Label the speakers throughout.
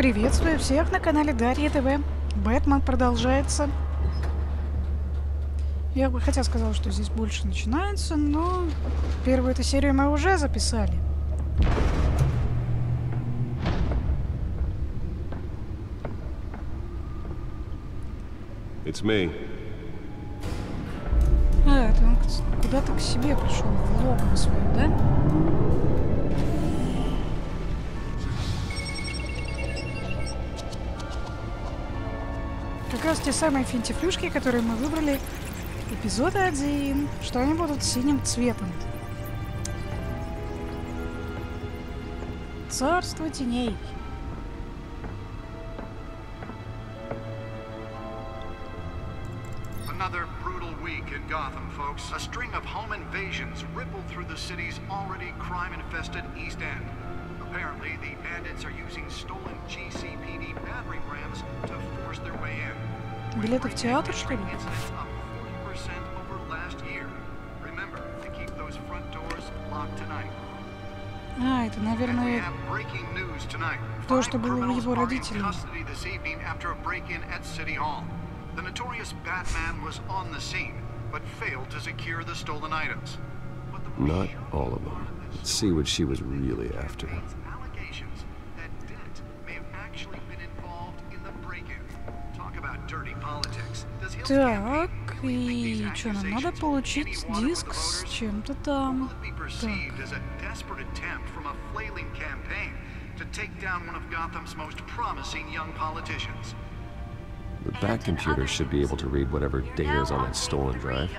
Speaker 1: Приветствую всех на канале Дарья ТВ. Бэтмен продолжается. Я бы хотя сказала, что здесь больше начинается, но первую эту серию мы уже записали.
Speaker 2: It's me.
Speaker 1: Это он куда-то к себе пришел, в логово свое, да? Как раз те самые финтифлюшки, которые мы выбрали. Эпизод 1, что они будут синим цветом. Царство теней.
Speaker 3: Another brutal week in Gotham, folks. A string of home invasions rippled through the city's already crime-infested East End. Apparently, the bandits are using stolen GCPD battering rams to force their way in.
Speaker 1: Билеты в театр, что ли? А, это, наверное, то, что было у его родителей.
Speaker 3: The notorious Batman was on the scene, but failed to secure the stolen items.
Speaker 2: Not all of them. Let's see what she was really after.
Speaker 3: Allegations that Dent may have actually been involved in the break-in. Talk about dirty politics.
Speaker 1: Так, и что, нам надо получить диск с чем-то там. Так.
Speaker 2: The back computer should be able to read whatever data is on that stolen drive.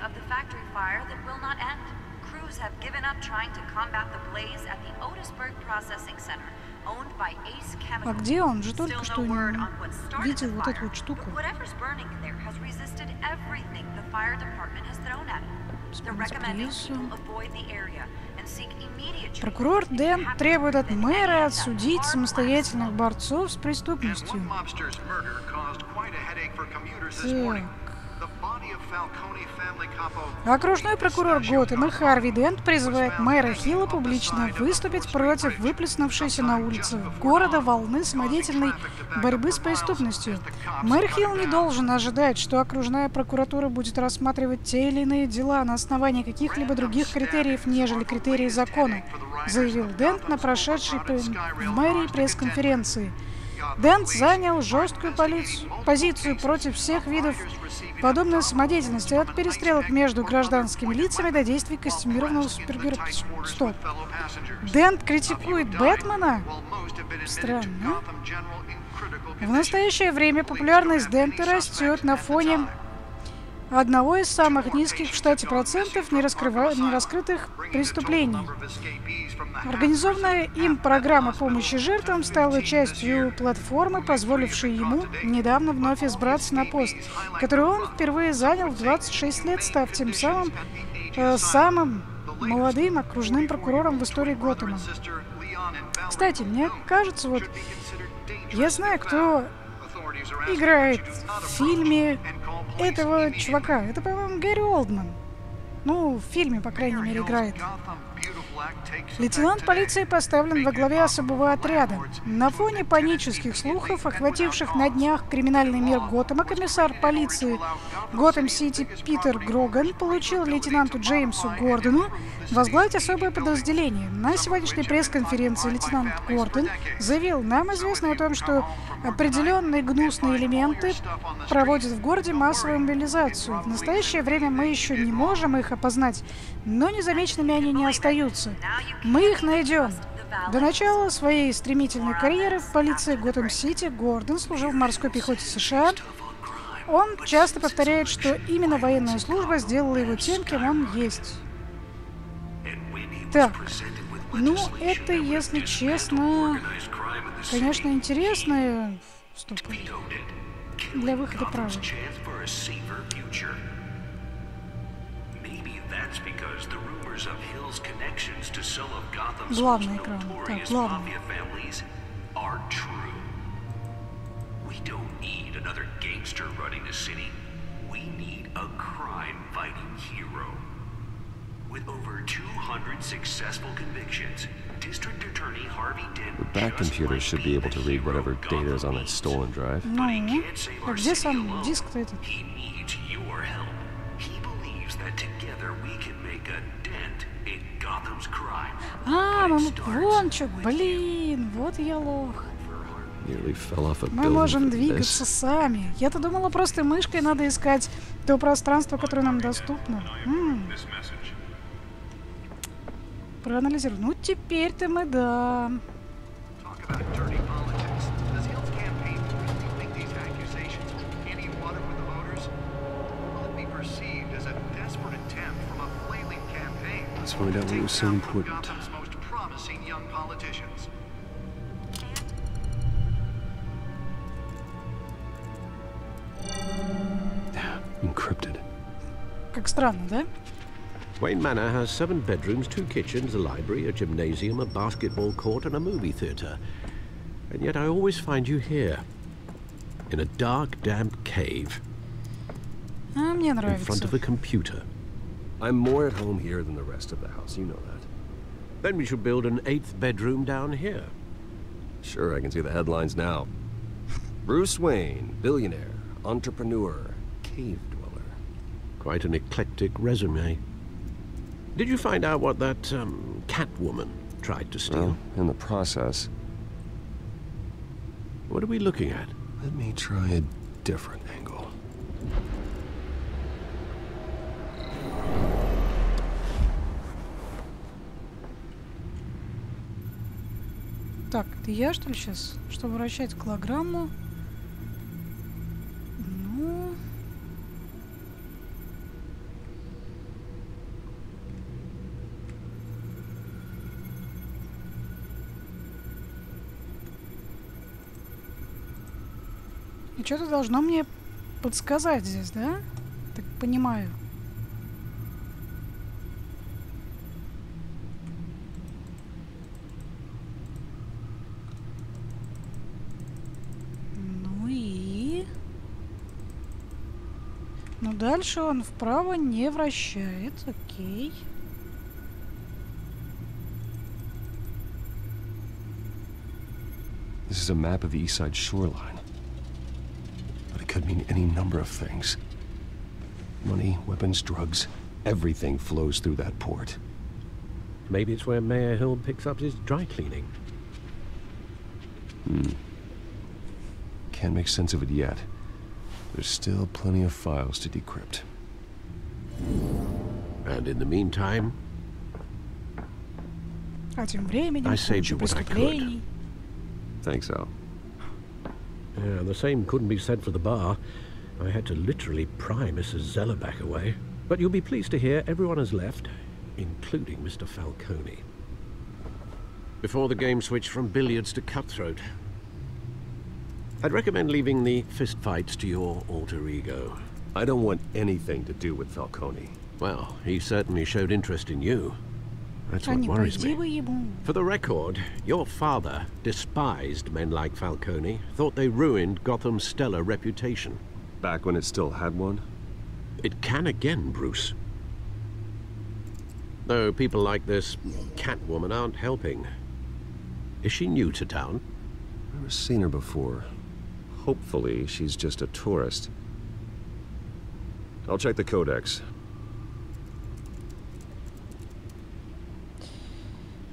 Speaker 4: Crews have given up trying to combat the blaze at the Otisburg Processing Center, owned by Ace Chemical.
Speaker 1: А где он же только что видел вот эту вот штуку?
Speaker 4: Whatever's burning in there has resisted everything the fire department has thrown at it. They're recommending people avoid the area and seek immediate.
Speaker 1: Прокурор Дент требует от мэра отсудить самостоятельных борцов с преступностью. Окружной прокурор Готэма Харви Дент призывает мэра Хилла публично выступить против выплеснувшейся на улицах города волны самодеятельной борьбы с преступностью. Мэр Хилл не должен ожидать, что окружная прокуратура будет рассматривать те или иные дела на основании каких-либо других критериев, нежели критерии закона, заявил Дент на прошедшей в мэрии пресс-конференции. Дент занял жесткую позицию против всех видов подобной самодеятельности, от перестрелок между гражданскими лицами до действий костюмированного супергероя. Стоп. Дент критикует Бэтмена? Странно. В настоящее время популярность Дента растет на фоне одного из самых низких в штате процентов нераскрытых преступлений. Организованная им программа помощи жертвам стала частью платформы, позволившей ему недавно вновь избраться на пост, который он впервые занял в 26 лет, став тем самым молодым окружным прокурором в истории Готэма. Кстати, мне кажется, вот я знаю, кто играет в фильме этого чувака. Это, по-моему, Гэри Олдман. Ну, в фильме, по крайней мере, играет. Лейтенант полиции поставлен во главе особого отряда. На фоне панических слухов, охвативших на днях криминальный мир Готэма, комиссар полиции Готэм-Сити Питер Гроган поручил лейтенанту Джеймсу Гордону возглавить особое подразделение. На сегодняшней пресс-конференции лейтенант Гордон заявил: нам известно о том, что определенные гнусные элементы проводят в городе массовую мобилизацию. В настоящее время мы еще не можем их опознать, но незамеченными они не остаются. Мы их найдем. До начала своей стремительной карьеры в полиции Готэм-Сити Гордон служил в морской пехоте США. Он часто повторяет, что именно военная служба сделала его тем, кем он есть. Так, ну это, если честно, конечно, интересно. Стоп. Для выхода права. Главный экран. Так, главный.
Speaker 5: With over 200 successful convictions, District Attorney Harvey Dent
Speaker 2: The back computer should be able to read whatever data is on that stolen drive.
Speaker 1: Ну, а где сам диск-то этот?
Speaker 5: He needs your help. He believes that together we can make a dent in Gotham's crime.
Speaker 1: А, вон чё, блин, вот я лох.
Speaker 2: Nearly fell off a
Speaker 1: Мы
Speaker 2: building
Speaker 1: можем
Speaker 2: for
Speaker 1: двигаться
Speaker 2: this.
Speaker 1: сами. Я-то думала, просто мышкой надо искать то пространство, которое нам доступно. Проанализирую. Ну, теперь-то мы, да.
Speaker 3: Talk about dirty politics. Does Hill's campaign really think these accusations hold any water with the voters? Will it be perceived as a desperate attempt from a flailing campaign
Speaker 2: Let's find out
Speaker 3: to
Speaker 2: what
Speaker 3: take
Speaker 2: was so
Speaker 3: down one of
Speaker 2: important.
Speaker 3: Gotham's most promising young politicians?
Speaker 2: Encrypted.
Speaker 1: Как странно, да?
Speaker 6: Wayne Manor has 7 bedrooms, 2 kitchens, a library, a gymnasium, a basketball court, and a movie theatre. And yet I always find you here, in a dark, damp cave,
Speaker 1: А мне
Speaker 6: in front
Speaker 1: нравится.
Speaker 6: of a computer.
Speaker 2: I'm more at home here than the rest of the house, you know that.
Speaker 6: Then we should build an 8th bedroom down here.
Speaker 2: Sure, I can see the headlines now. Bruce Wayne, billionaire, entrepreneur, cave dweller.
Speaker 6: Quite an eclectic resume. Did you find out what that, Catwoman tried to steal?
Speaker 2: Well, in the process,
Speaker 6: What are we looking at?
Speaker 2: let me try a different angle.
Speaker 1: Так, это я, что ли, сейчас? Чтобы вращать голограмму. Ну... И что-то должно мне подсказать здесь, да? Так понимаю. Ну и... Ну дальше он вправо не вращает, окей.
Speaker 2: This is a map of the east side shoreline. But it could mean any number of things. Money, weapons, drugs, everything flows through that port.
Speaker 6: Maybe it's where Mayor Hill picks up his dry cleaning.
Speaker 2: Can't make sense of it yet. There's still plenty of files to decrypt.
Speaker 6: And in the meantime,
Speaker 1: А тем временем
Speaker 6: I saved
Speaker 1: куча
Speaker 6: you what I could.
Speaker 1: преступлений.
Speaker 2: Thanks, Al.
Speaker 6: yeah, the same couldn't be said for the bar. I had to literally pry Mrs. Zellerback away. But you'll be pleased to hear everyone has left, including Mr. Falcone. Before the game switched from billiards to cutthroat. I'd recommend leaving the fistfights to your alter ego.
Speaker 2: I don't want anything to do with Falcone.
Speaker 6: Well, he certainly showed interest in you. That's
Speaker 1: А
Speaker 6: what
Speaker 1: не
Speaker 6: worries
Speaker 1: пойди
Speaker 6: me.
Speaker 1: вы ему.
Speaker 6: For the record, your father despised men like Falcone, thought they ruined Gotham's stellar reputation.
Speaker 2: Back when it still had one?
Speaker 6: It can again, Bruce. Though people like this Catwoman aren't helping. Is she new to town?
Speaker 2: Never seen her before. Hopefully, she's just a tourist. I'll check the codex.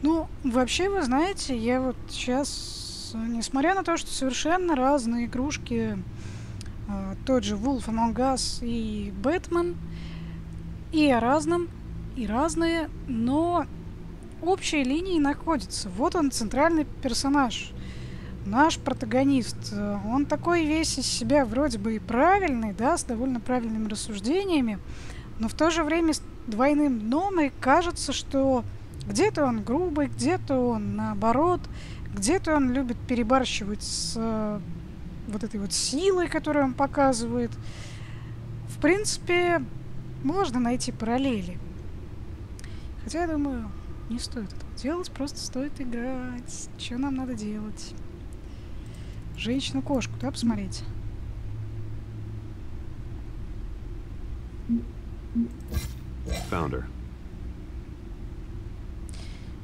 Speaker 1: Ну, вообще, вы знаете, я вот сейчас, несмотря на то, что совершенно разные игрушки, тот же Wolf Among Us и Бэтмен, и о разном, и разные, но общие линии находятся. Вот он, центральный персонаж, наш протагонист. Он такой весь из себя вроде бы и правильный, да, с довольно правильными рассуждениями, но в то же время с двойным дном, и кажется, что где-то он грубый, где-то он наоборот, где-то он любит перебарщивать с вот этой вот силой, которую он показывает. В принципе, можно найти параллели. Хотя, я думаю, не стоит этого делать, просто стоит играть. Что нам надо делать? Женщину-кошку, да, посмотреть?
Speaker 2: Found her.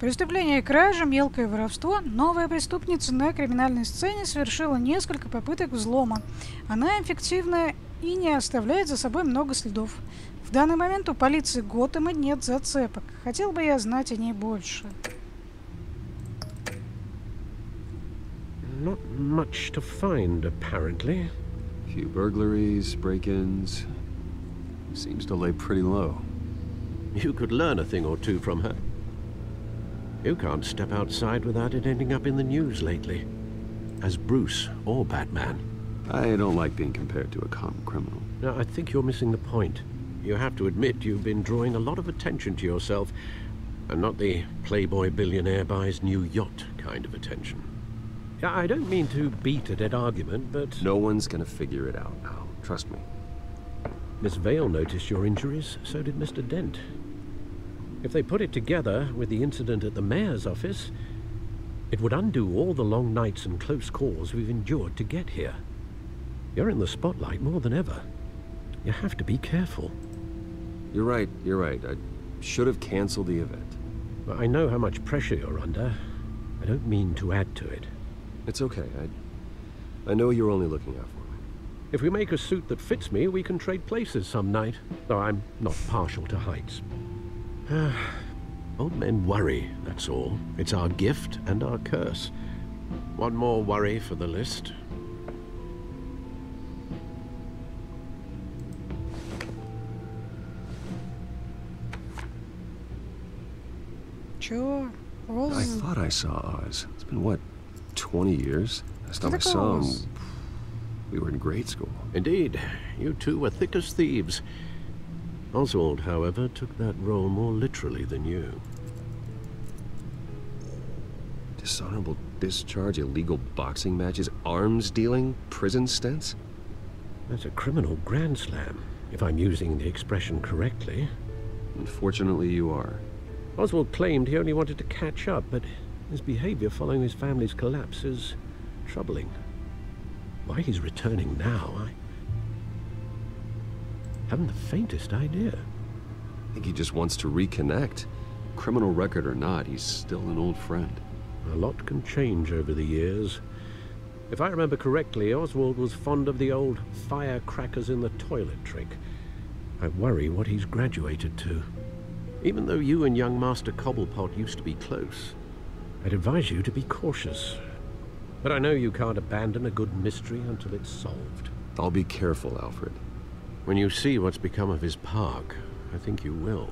Speaker 1: Преступление кражи, мелкое воровство. Новая преступница на криминальной сцене совершила несколько попыток взлома. Она эффективна и не оставляет за собой много следов. В данный момент у полиции Готэма нет зацепок. Хотел бы я знать о ней больше.
Speaker 6: Not much to find, apparently.
Speaker 2: Few burglaries, break-ins. Seems to lay pretty low.
Speaker 6: You could learn a thing or two from her. You can't step outside without it ending up in the news lately. As Bruce or Batman.
Speaker 2: I don't like being compared to a common criminal.
Speaker 6: No, I think you're missing the point. You have to admit you've been drawing a lot of attention to yourself, and not the playboy billionaire buys new yacht kind of attention. I don't mean to beat a dead argument, but...
Speaker 2: No one's gonna figure it out now. Trust me.
Speaker 6: Miss Vale noticed your injuries, so did Mr. Dent. If they put it together with the incident at the mayor's office, it would undo all the long nights and close calls we've endured to get here. You're in the spotlight more than ever. You have to be careful.
Speaker 2: You're right. I should have canceled the event.
Speaker 6: But I know how much pressure you're under. I don't mean to add to it.
Speaker 2: It's okay. I know you're only looking out for me.
Speaker 6: If we make a suit that fits me, we can trade places some night. Though I'm not partial to heights. Old men worry, that's all. It's our gift and our curse. One more worry for the list.
Speaker 1: Чё?
Speaker 2: I thought I saw Oz. It's been, what, 20 years? Last time I saw him, we were in grade school.
Speaker 6: Indeed. You two were thick as thieves. Oswald, however, took that role more literally than you.
Speaker 2: Dishonorable discharge, illegal boxing matches, arms dealing, prison stints?
Speaker 6: That's a criminal grand slam, if I'm using the expression correctly.
Speaker 2: Unfortunately, you are.
Speaker 6: Oswald claimed he only wanted to catch up, but his behavior following his family's collapse is troubling. Why he's returning now, I haven't the faintest idea.
Speaker 2: I think he just wants to reconnect. Criminal record or not, he's still an old friend.
Speaker 6: A lot can change over the years. If I remember correctly, Oswald was fond of the old firecrackers in the toilet trick. I worry what he's graduated to. Even though you and young Master Cobblepot used to be close, I'd advise you to be cautious. But I know you can't abandon a good mystery until it's solved.
Speaker 2: I'll be careful, Alfred.
Speaker 6: When you see what's become of his park, I think you will.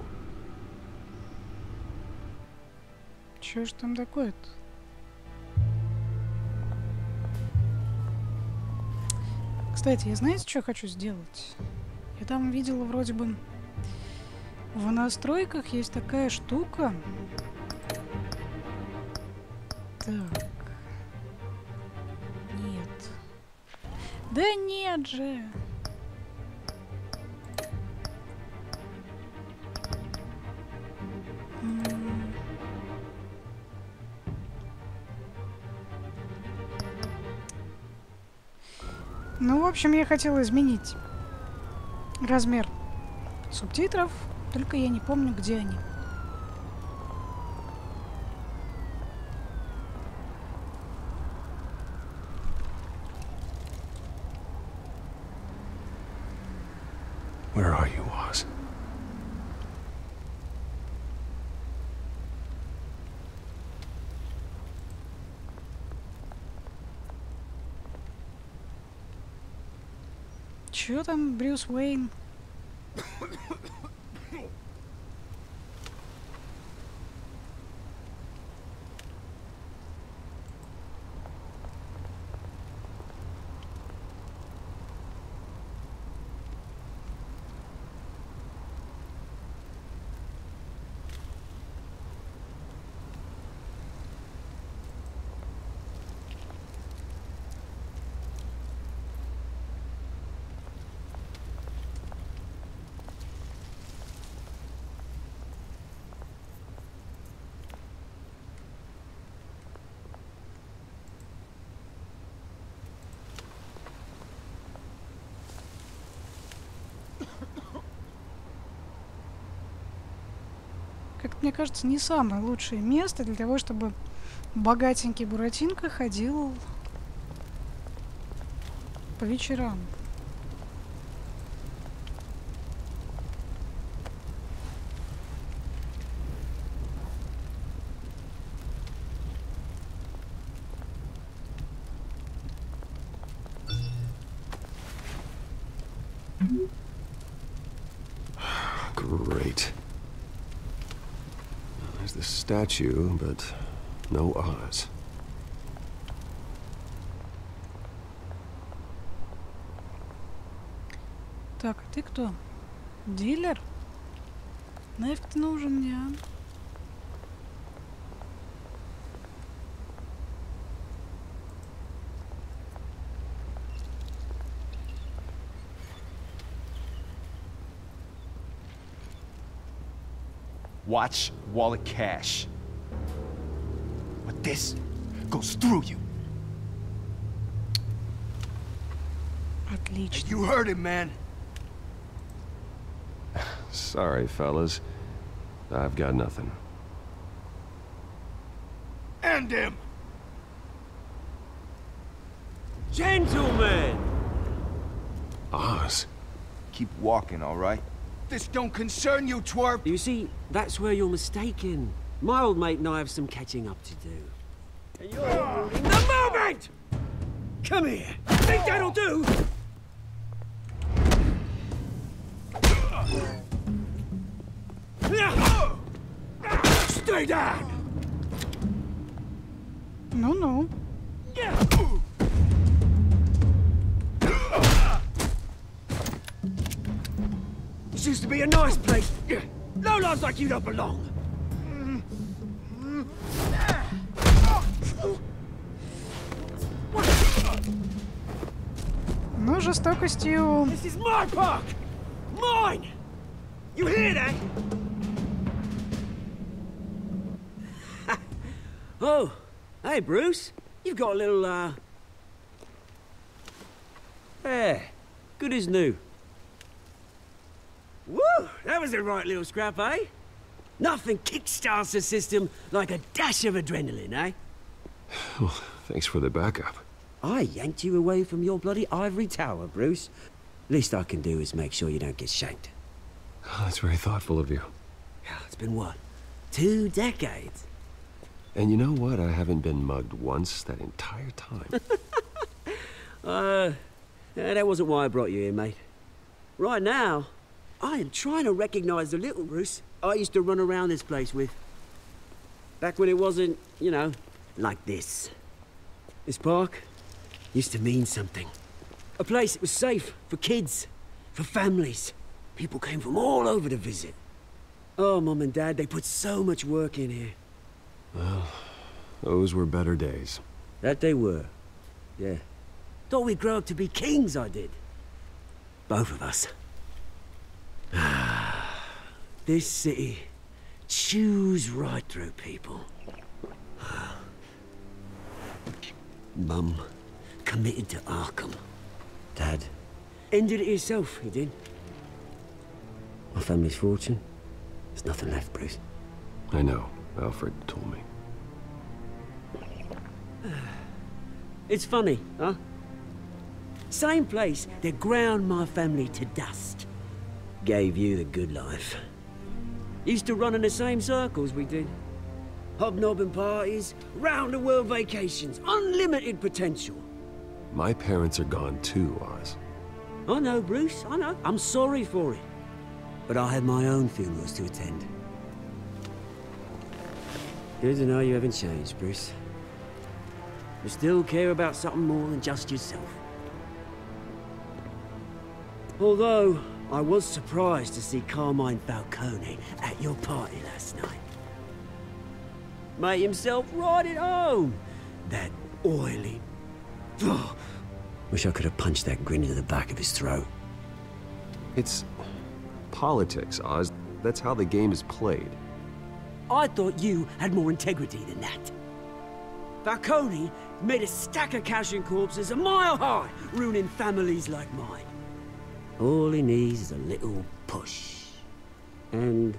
Speaker 1: Чё ж там такое-то? Кстати, я знаете, что хочу сделать? Я там видела вроде бы в настройках есть такая штука. Так. Нет. Да нет же. Ну, в общем, я хотела изменить размер субтитров, только я не помню, где они.
Speaker 2: Where are you, Oz?
Speaker 1: Чё там, Брюс Уэйн? мне кажется, не самое лучшее место для того, чтобы богатенький Буратинка ходил по вечерам.
Speaker 2: Great. There's the statue, but no Oz.
Speaker 1: Так, а ты кто? Дилер? Нафиг ты нужен мне, а?
Speaker 7: Watch wallet cash. But this goes through you.
Speaker 1: Отлично.
Speaker 7: You heard it, man.
Speaker 2: Sorry, fellas. I've got nothing.
Speaker 7: End him!
Speaker 8: Gentlemen!
Speaker 2: Oz?
Speaker 7: Keep walking, all right? This don't concern you, twerp!
Speaker 8: You see, that's where you're mistaken. My old mate and I have some catching up to do. And you're ruining the moment! Come here! Think that'll do? Stay down!
Speaker 1: Ну-ну.
Speaker 8: This used to be a nice place. No lives like you don't belong.
Speaker 1: Ну, жестокостью...
Speaker 8: This is my park! Mine! You hear that? Oh, hey, Bruce. You've got a little, Yeah, good as new. Woo! That was a right little scrap, eh? Nothing kickstarts the system like a dash of adrenaline, eh?
Speaker 2: Well, thanks for the backup.
Speaker 8: I yanked you away from your bloody ivory tower, Bruce. Least I can do is make sure you don't get shanked.
Speaker 2: Oh, that's very thoughtful of you.
Speaker 8: It's been what? 2 decades?
Speaker 2: And you know what? I haven't been mugged once that entire time.
Speaker 8: That wasn't why I brought you here, mate. Right now, I am trying to recognize the little Bruce I used to run around this place with. Back when it wasn't, you know, like this. This park used to mean something. A place that was safe for kids, for families. People came from all over to visit. Oh, Mum and Dad, they put so much work in here.
Speaker 2: Well, those were better days.
Speaker 8: That they were. Yeah. Thought we'd grow up to be kings, I did. Both of us. This city chews right through people. Mum committed to Arkham. Dad ended it himself, he did. My family's fortune, there's nothing left, Bruce.
Speaker 2: I know. Alfred told me.
Speaker 8: It's funny, huh? Same place that ground my family to dust. Gave you the good life. Used to run in the same circles we did. Hobnobbing parties, round-the-world vacations, unlimited potential.
Speaker 2: My parents are gone too, Oz.
Speaker 8: I know, Bruce, I know. I'm sorry for it. But I had my own funerals to attend. Good to know you haven't changed, Bruce. You still care about something more than just yourself. Although, I was surprised to see Carmine Falcone at your party last night. Made himself right at home. That oily... Oh, wish I could have punched that grin into the back of his throat.
Speaker 2: It's politics, Oz. That's how the game is played.
Speaker 8: I thought you had more integrity than that. Falcone made a stack of cash and corpses a mile high, ruining families like mine. All he needs is a little push. And...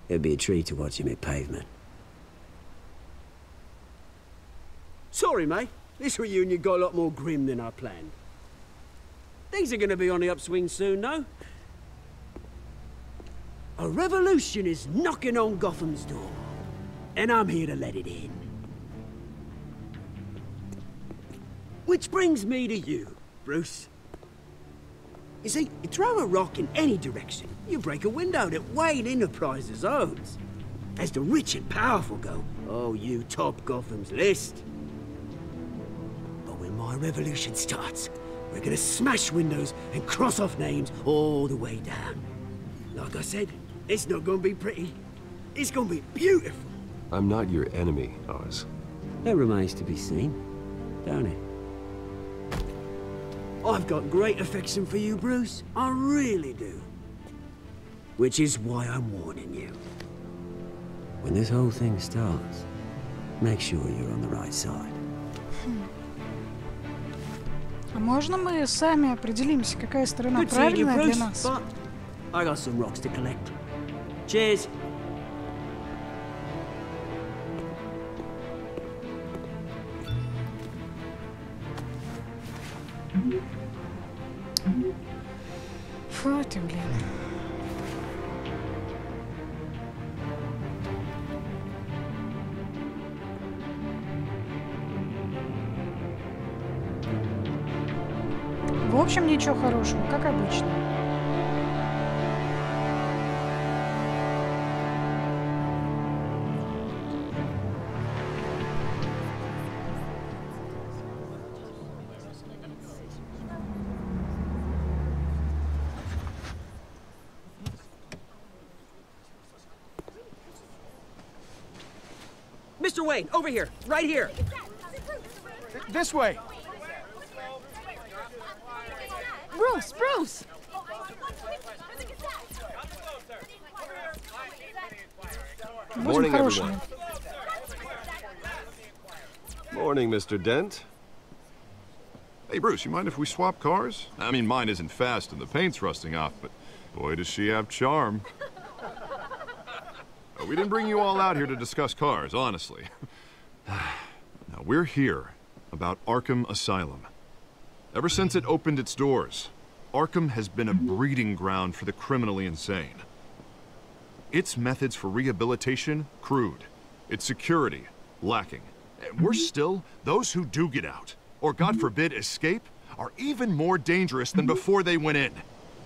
Speaker 8: It'd be a treat to watch him hit pavement. Sorry, mate. This reunion got a lot more grim than I planned. Things are gonna be on the upswing soon, though. A revolution is knocking on Gotham's door. And I'm here to let it in. Which brings me to you, Bruce. You see, you throw a rock in any direction, you break a window that Wayne Enterprises owns. As the rich and powerful go, oh, you top Gotham's list. But when my revolution starts, we're gonna smash windows and cross off names all the way down. Like I said, it's not gonna be pretty. It's gonna be beautiful.
Speaker 2: I'm not your enemy, Oz.
Speaker 8: That remains to be seen, don't it? I've got great affection for you, Bruce. I really do. Which is why I'm warning you. When this whole thing starts, make sure you're on the right side.
Speaker 1: А можно мы сами определимся, какая сторона правильная для нас?
Speaker 8: But I got some rocks to collect. Cheers.
Speaker 1: Фу ты, блин. В общем, ничего хорошего, как обычно.
Speaker 8: Mr. Wayne, over here, right here.
Speaker 7: This way.
Speaker 9: Bruce, Bruce!
Speaker 2: Morning, everyone. Morning, Mr. Dent.
Speaker 10: Hey, Bruce, you mind if we swap cars? I mean, mine isn't fast and the paint's rusting off, but boy, does she have charm. We didn't bring you all out here to discuss cars, honestly. Now, we're here about Arkham Asylum. Ever since it opened its doors, Arkham has been a breeding ground for the criminally insane. Its methods for rehabilitation, crude. Its security, lacking. And worse still, those who do get out, or God forbid, escape, are even more dangerous than before they went in.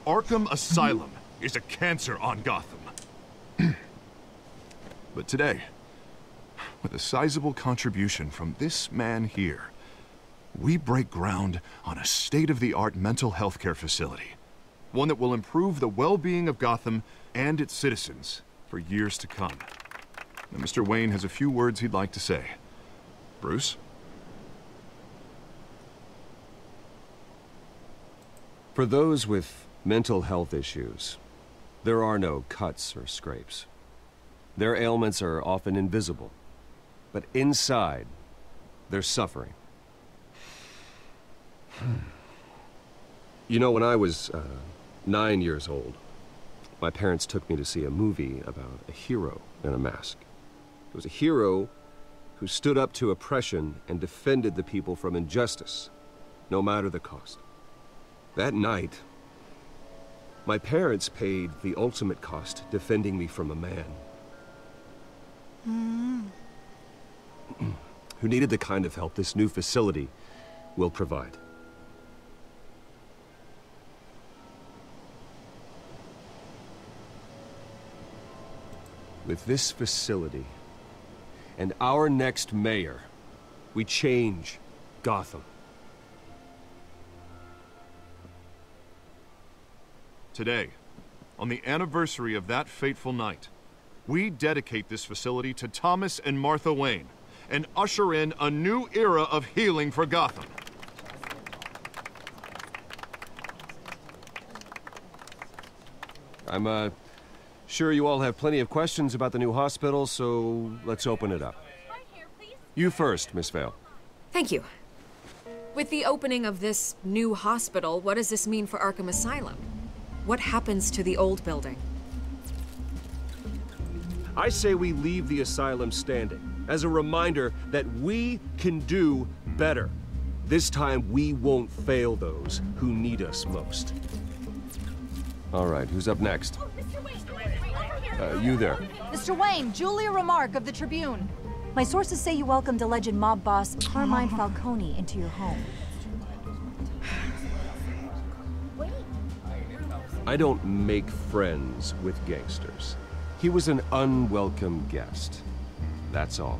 Speaker 10: Arkham Asylum is a cancer on Gotham. But today, with a sizable contribution from this man here, we break ground on a state-of-the-art mental health care facility. One that will improve the well-being of Gotham and its citizens for years to come. Now, Mr. Wayne has a few words he'd like to say. Bruce?
Speaker 2: For those with mental health issues, there are no cuts or scrapes. Their ailments are often invisible, but inside, they're suffering. You know, when I was 9 years old, my parents took me to see a movie about a hero in a mask. It was a hero who stood up to oppression and defended the people from injustice, no matter the cost. That night, my parents paid the ultimate cost defending me from a man who needed the kind of help this new facility will provide. With this facility and our next mayor, we change Gotham.
Speaker 10: Today, on the anniversary of that fateful night, we dedicate this facility to Thomas and Martha Wayne and usher in a new era of healing for Gotham.
Speaker 2: I'm sure you all have plenty of questions about the new hospital, so let's open it up. You first, Miss Vale.
Speaker 9: Thank you. With the opening of this new hospital, what does this mean for Arkham Asylum? What happens to the old building?
Speaker 2: I say we leave the asylum standing as a reminder that we can do better. This time we won't fail those who need us most. All right, who's up next? You there.
Speaker 11: Mr. Wayne, Julia Remark of the Tribune. My sources say you welcomed alleged mob boss Carmine Falcone into your home.
Speaker 2: I don't make friends with gangsters. He was an unwelcome guest. That's all.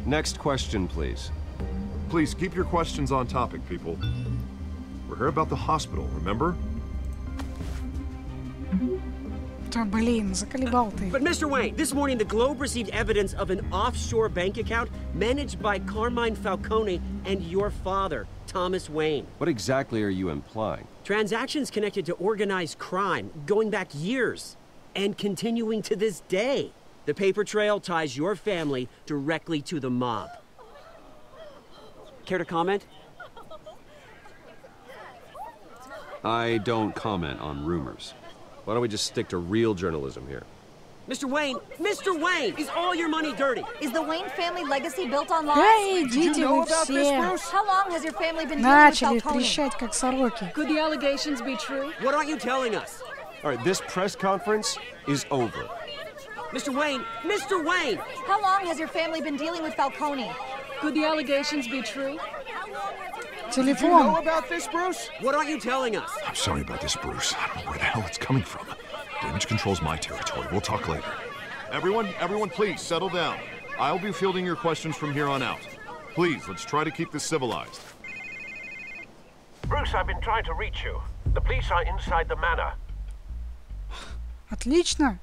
Speaker 2: Next question, please.
Speaker 10: Please keep your questions on topic, people. We're here about the hospital, remember?
Speaker 1: Блин, заколебал ты.
Speaker 8: But Mr. Wayne, this morning the Globe received evidence of an offshore bank account managed by Carmine Falcone and your father, Thomas Wayne.
Speaker 2: What exactly are you implying?
Speaker 8: Transactions connected to organized crime, going back years, and continuing to this day. The paper trail ties your family directly to the mob. Care to comment?
Speaker 2: I don't comment on rumors. Why don't we just stick to real journalism here?
Speaker 8: Mr. Wayne, is all your money dirty?
Speaker 11: Is the Wayne family legacy built on lies?
Speaker 1: Да идите вы все.
Speaker 11: How long has your family been dealing with
Speaker 1: Начали
Speaker 11: Falcone?
Speaker 1: трещать, как сороки.
Speaker 12: Could the allegations be true?
Speaker 8: What aren't you telling us?
Speaker 2: All right, this press conference is over.
Speaker 8: Mr. Wayne!
Speaker 11: How long has your family been dealing with Falcone?
Speaker 12: Could the allegations be true?
Speaker 7: Did you know about this, Bruce?
Speaker 8: What aren't you telling us?
Speaker 10: I'm sorry about this, Bruce. I don't know where the hell it's coming from. Damage control's my territory. We'll talk later. Everyone, please, settle down. I'll be fielding your questions from here on out. Please, let's try to keep this civilized.
Speaker 6: Bruce, I've been trying to reach you. The police are inside the manor.
Speaker 1: Отлично.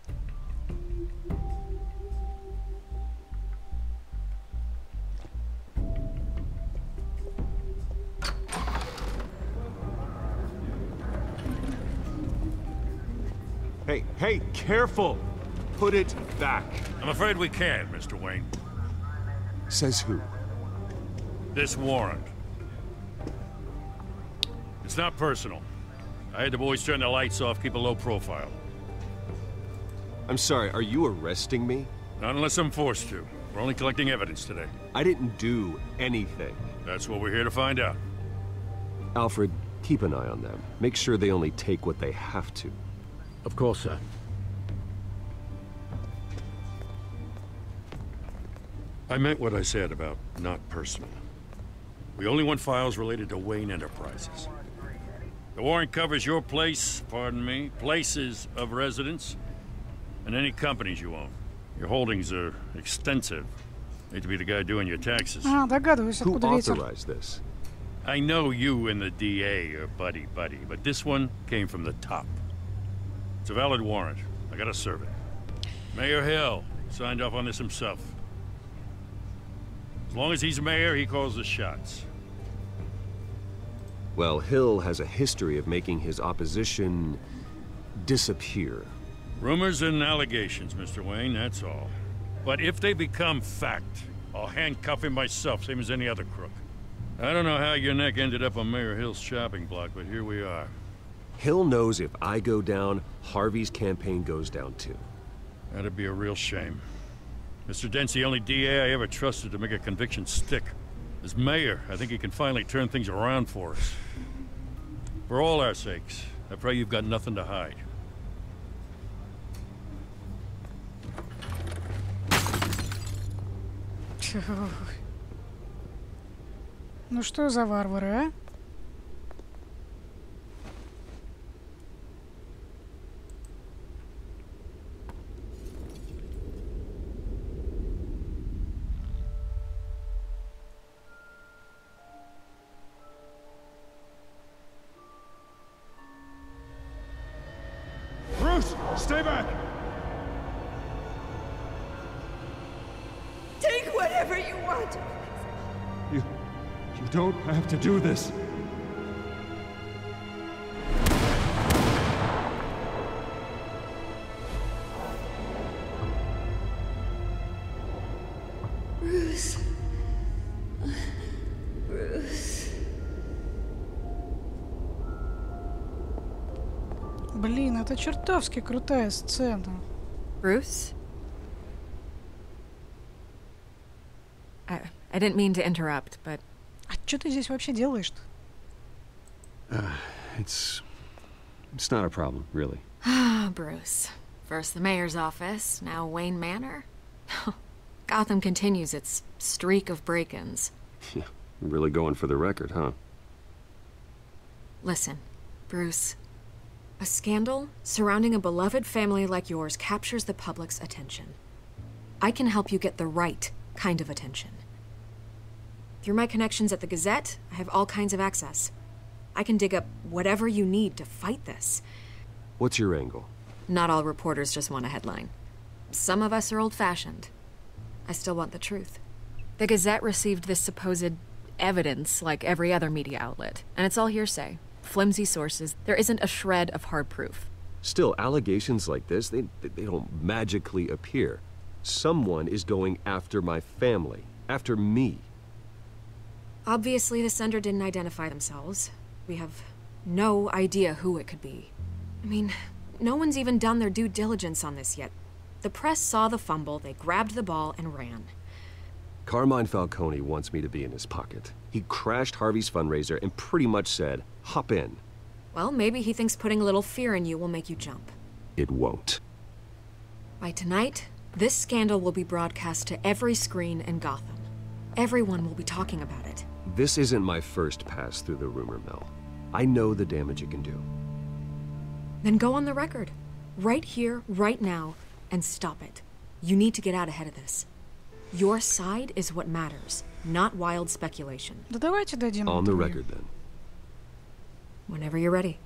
Speaker 2: Hey, careful! Put it back.
Speaker 13: I'm afraid we can't, Mr. Wayne.
Speaker 2: Says who?
Speaker 13: This warrant. It's not personal. I had the boys turn the lights off, keep a low profile.
Speaker 2: I'm sorry, are you arresting me?
Speaker 13: Not unless I'm forced to. We're only collecting evidence today.
Speaker 2: I didn't do anything.
Speaker 13: That's what we're here to find out.
Speaker 2: Alfred, keep an eye on them. Make sure they only take what they have to.
Speaker 6: Of course, sir.
Speaker 13: I meant what I said about not personal. We only want files related to Wayne Enterprises. The warrant covers your place, pardon me, places of residence, and any companies you own. Your holdings are extensive. Hate to be the guy doing your taxes.
Speaker 1: Догадываюсь,
Speaker 2: Who
Speaker 1: откуда ветер.
Speaker 2: authorized this?
Speaker 13: I know you and the DA are buddy-buddy, but this one came from the top. It's a valid warrant. I gotta serve it. Mayor Hill signed off on this himself. As long as he's mayor, he calls the shots.
Speaker 2: Well, Hill has a history of making his opposition disappear.
Speaker 13: Rumors and allegations, Mr. Wayne, that's all. But if they become fact, I'll handcuff him myself, same as any other crook. I don't know how your neck ended up on Mayor Hill's shopping block, but here we are.
Speaker 2: Hill knows if I go down, Harvey's campaign goes down too.
Speaker 13: That'd be a real shame. Mr. Dent's the only DA I ever trusted to make a conviction stick. As mayor, I think he can finally turn things around for us. For all our sakes, I pray you've got nothing to hide.
Speaker 1: Ну что за варвары, а?
Speaker 7: Bruce, stay back!
Speaker 12: Take whatever you want.
Speaker 7: You don't have to do this.
Speaker 12: Bruce. Bruce.
Speaker 1: Блин, это чертовски крутая сцена.
Speaker 9: Bruce? I didn't mean to interrupt, but...
Speaker 1: А что ты здесь вообще делаешь-то?
Speaker 2: It's not a problem, really.
Speaker 9: Ah, Bruce. First the mayor's office, now Wayne Manor. Gotham continues its streak of break-ins.
Speaker 2: Yeah, really going for the record, huh?
Speaker 9: Listen, Bruce. A scandal surrounding a beloved family like yours captures the public's attention. I can help you get the right kind of attention. Through my connections at the Gazette, I have all kinds of access. I can dig up whatever you need to fight this.
Speaker 2: What's your angle?
Speaker 9: Not all reporters just want a headline. Some of us are old-fashioned. I still want the truth. The Gazette received this supposed evidence like every other media outlet, and it's all hearsay. Flimsy sources. There isn't a shred of hard proof.
Speaker 2: Still, allegations like this, they don't magically appear. Someone is going after my family, after me.
Speaker 9: Obviously, the sender didn't identify themselves. We have no idea who it could be. I mean, no one's even done their due diligence on this yet. The press saw the fumble, they grabbed the ball and ran.
Speaker 2: Carmine Falcone wants me to be in his pocket. He crashed Harvey's fundraiser and pretty much said, hop in.
Speaker 9: Well, maybe he thinks putting a little fear in you will make you jump.
Speaker 2: It won't.
Speaker 9: By tonight, this scandal will be broadcast to every screen in Gotham. Everyone will be talking about it.
Speaker 2: This isn't my first pass through the rumor mill. I know the damage it can do.
Speaker 9: Then go on the record. Right here, right now, and stop it. You need to get out ahead of this. Your side is what matters, not wild speculation.
Speaker 1: Да давайте дадим
Speaker 2: On the
Speaker 1: интервью.
Speaker 2: record, then.
Speaker 9: Whenever you're ready.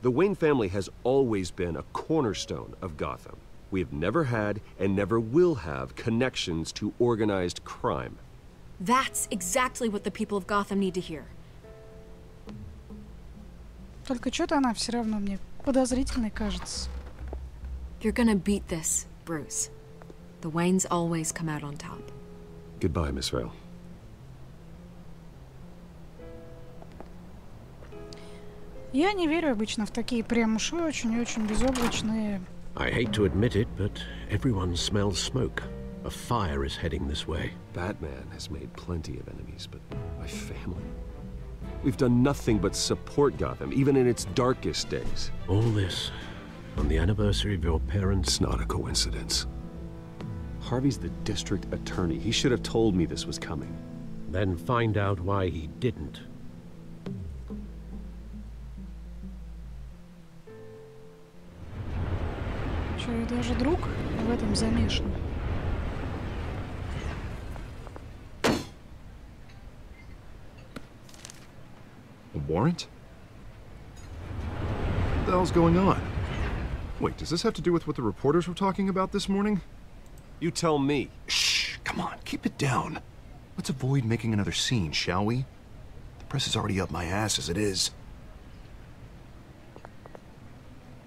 Speaker 2: The Wayne family has always been a cornerstone of Gotham. We have never had and never will have connections to organized crime.
Speaker 9: That's exactly what the people of Gotham need to hear.
Speaker 1: Только что-то она все равно мне подозрительной кажется.
Speaker 9: You're gonna beat this, Bruce. The Waynes always come out on top.
Speaker 2: Goodbye, Miss Vale.
Speaker 1: Я не верю обычно в такие прям уж очень-очень безоблачные.
Speaker 6: I hate to admit it, but everyone smells smoke. A fire is heading this way.
Speaker 2: Batman has made plenty of enemies, but my family? We've done nothing but support Gotham, even in its darkest days.
Speaker 6: All this on the anniversary of your parents'...
Speaker 2: It's not a coincidence. Harvey's the district attorney. He should have told me this was coming.
Speaker 6: Then find out why he didn't.
Speaker 1: Что, и даже друг в этом замешан.
Speaker 10: A warrant? What the hell's going on? Wait, does this have to do with what the reporters were talking about this morning?
Speaker 2: You tell me.
Speaker 10: Shh, come on, keep it down. Let's avoid making another scene, shall we? The press is already up my ass as it is.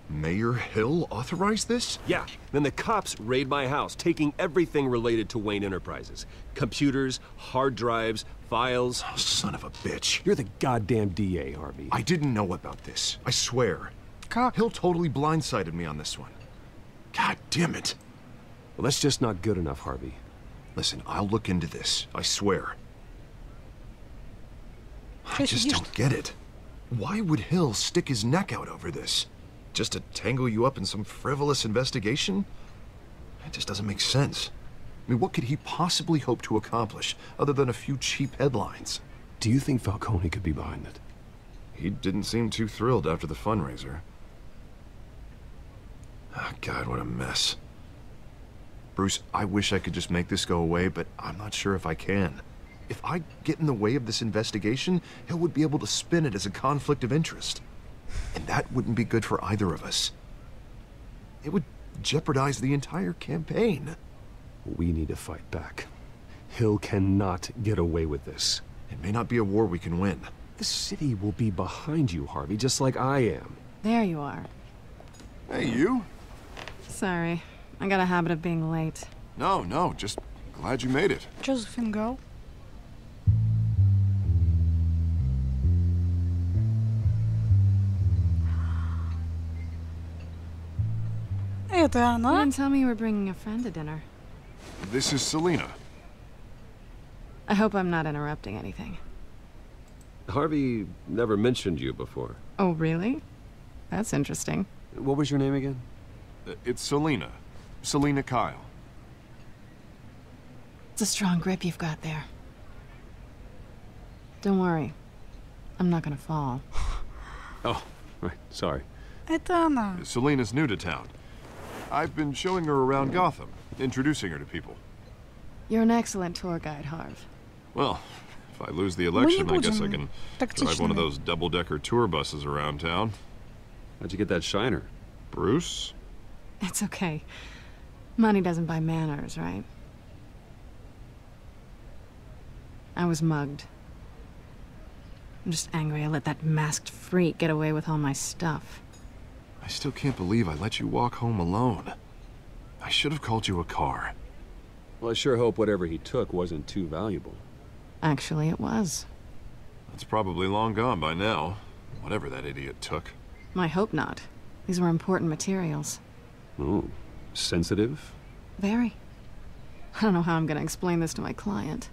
Speaker 10: Mayor Hill authorized this?
Speaker 2: Yeah, then the cops raid my house, taking everything related to Wayne Enterprises. Computers, hard drives, files.
Speaker 10: Oh, son of a bitch.
Speaker 2: You're the goddamn DA, Harvey.
Speaker 10: I didn't know about this. I swear.
Speaker 1: Как?
Speaker 10: Hill totally blindsided me on this one. God damn it.
Speaker 2: Well, that's just not good enough, Harvey.
Speaker 10: Listen, I'll look into this. I swear. I just don't get it. Why would Hill stick his neck out over this? Just to tangle you up in some frivolous investigation? It just doesn't make sense. I mean, what could he possibly hope to accomplish other than a few cheap headlines?
Speaker 2: Do you think Falcone could be behind it?
Speaker 10: He didn't seem too thrilled after the fundraiser. Oh, God, what a mess. Bruce, I wish I could just make this go away, but I'm not sure if I can. If I get in the way of this investigation, Hill would be able to spin it as a conflict of interest. And that wouldn't be good for either of us. It would jeopardize the entire campaign.
Speaker 2: We need to fight back. Hill cannot get away with this.
Speaker 10: It may not be a war we can win.
Speaker 2: The city will be behind you, Harvey, just like I am.
Speaker 14: There you are.
Speaker 10: Hey, you?
Speaker 14: Sorry. I got a habit of being late.
Speaker 10: No, just glad you made it.
Speaker 1: Что за фингал? Это
Speaker 14: You
Speaker 1: она?
Speaker 14: didn't tell me you were bringing a friend to dinner.
Speaker 10: This is Selina.
Speaker 14: I hope I'm not interrupting anything.
Speaker 2: Harvey never mentioned you before.
Speaker 14: Oh, really? That's interesting.
Speaker 2: What was your name again?
Speaker 10: It's Selina. Selina Kyle.
Speaker 14: It's a strong grip you've got there. Don't worry. I'm not gonna fall.
Speaker 2: Oh, right. Sorry.
Speaker 1: Это она.
Speaker 10: Selina's new to town. I've been showing her around Gotham, introducing her to people.
Speaker 14: You're an excellent tour guide, Harv.
Speaker 10: Well, if I lose the election, I guess I can drive one of those double-decker tour buses around town.
Speaker 2: How'd you get that shiner?
Speaker 10: Bruce?
Speaker 14: It's okay. Money doesn't buy manners, right? I was mugged. I'm just angry I let that masked freak get away with all my stuff.
Speaker 10: I still can't believe I let you walk home alone. I should have called you a car.
Speaker 2: Well, I sure hope whatever he took wasn't too valuable.
Speaker 14: Actually, it was.
Speaker 10: It's probably long gone by now, whatever that idiot took.
Speaker 14: I hope not. These were important materials.
Speaker 2: Ooh, sensitive?
Speaker 14: Very. I don't know how I'm gonna explain this to my client.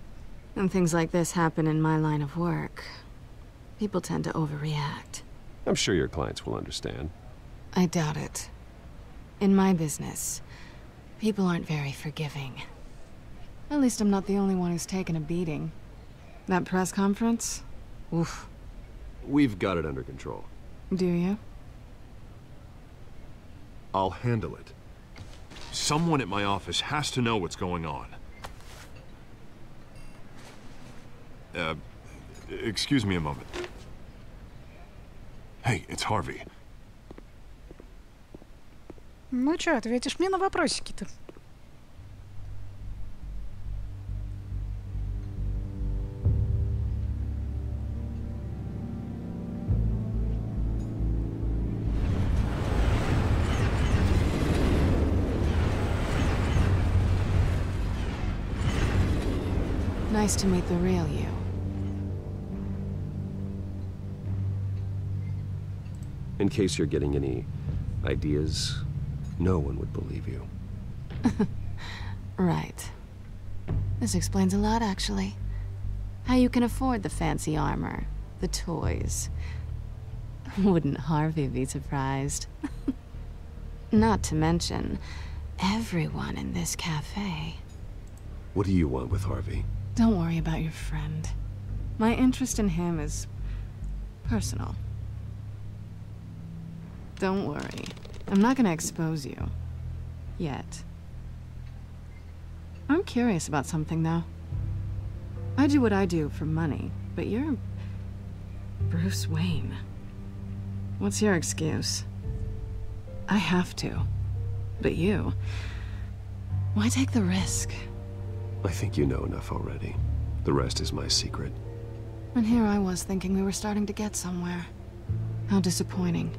Speaker 14: When things like this happen in my line of work, people tend to overreact.
Speaker 2: I'm sure your clients will understand.
Speaker 14: I doubt it. In my business, people aren't very forgiving. At least I'm not the only one who's taken a beating. That press conference? Oof.
Speaker 2: We've got it under control.
Speaker 14: Do you?
Speaker 10: I'll handle it. Someone at my office has to know what's going on. Excuse me a moment. Hey, it's Harvey.
Speaker 1: Ну чё, ответишь мне на вопросики-то?
Speaker 14: Nice to meet the real you.
Speaker 2: In case you're getting any ideas, no one would believe you.
Speaker 14: Right. This explains a lot, actually. How you can afford the fancy armor, the toys. Wouldn't Harvey be surprised? Not to mention, everyone in this cafe.
Speaker 2: What do you want with Harvey?
Speaker 14: Don't worry about your friend. My interest in him is personal. Don't worry. I'm not gonna expose you. Yet. I'm curious about something, though. I do what I do for money, but you're Bruce Wayne. What's your excuse? I have to. But you... why take the risk?
Speaker 2: I think you know enough already. The rest is my secret.
Speaker 14: And here I was thinking we were starting to get somewhere. How disappointing.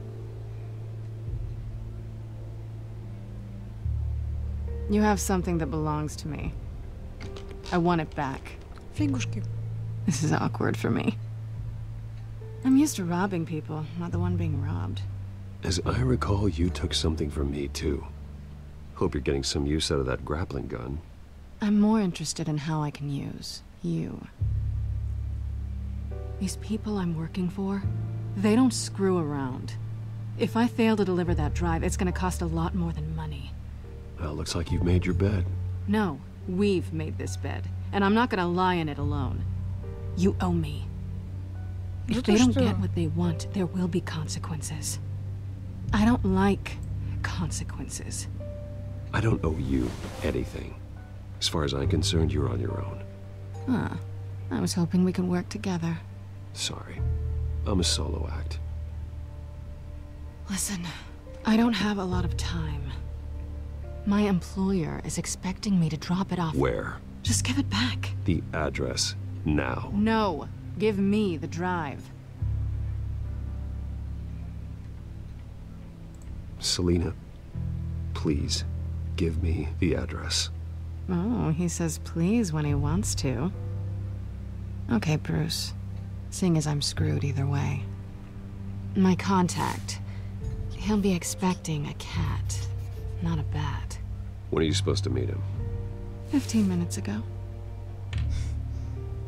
Speaker 14: You have something that belongs to me. I want it back.
Speaker 1: Фигушки.
Speaker 14: This is awkward for me. I'm used to robbing people, not the one being robbed.
Speaker 2: As I recall, you took something from me, too. Hope you're getting some use out of that grappling gun.
Speaker 14: I'm more interested in how I can use you. These people I'm working for, they don't screw around. If I fail to deliver that drive, it's gonna cost a lot more than money.
Speaker 2: Well, looks like you've made your bed.
Speaker 14: No, we've made this bed, and I'm not gonna lie in it alone. You owe me. If they don't get what they want, there will be consequences. I don't like consequences.
Speaker 2: I don't owe you anything. As far as I'm concerned, you're on your own.
Speaker 14: Huh. I was hoping we could work together.
Speaker 2: Sorry. I'm a solo act.
Speaker 14: Listen, I don't have a lot of time. My employer is expecting me to drop it off.
Speaker 2: Where?
Speaker 14: Just give it back.
Speaker 2: The address. Now.
Speaker 14: No. Give me the drive.
Speaker 2: Selina, please, give me the address.
Speaker 14: Oh, he says please when he wants to. Okay, Bruce. Seeing as I'm screwed either way. My contact. He'll be expecting a cat, not a bat.
Speaker 2: When are you supposed to meet him?
Speaker 14: 15 minutes ago.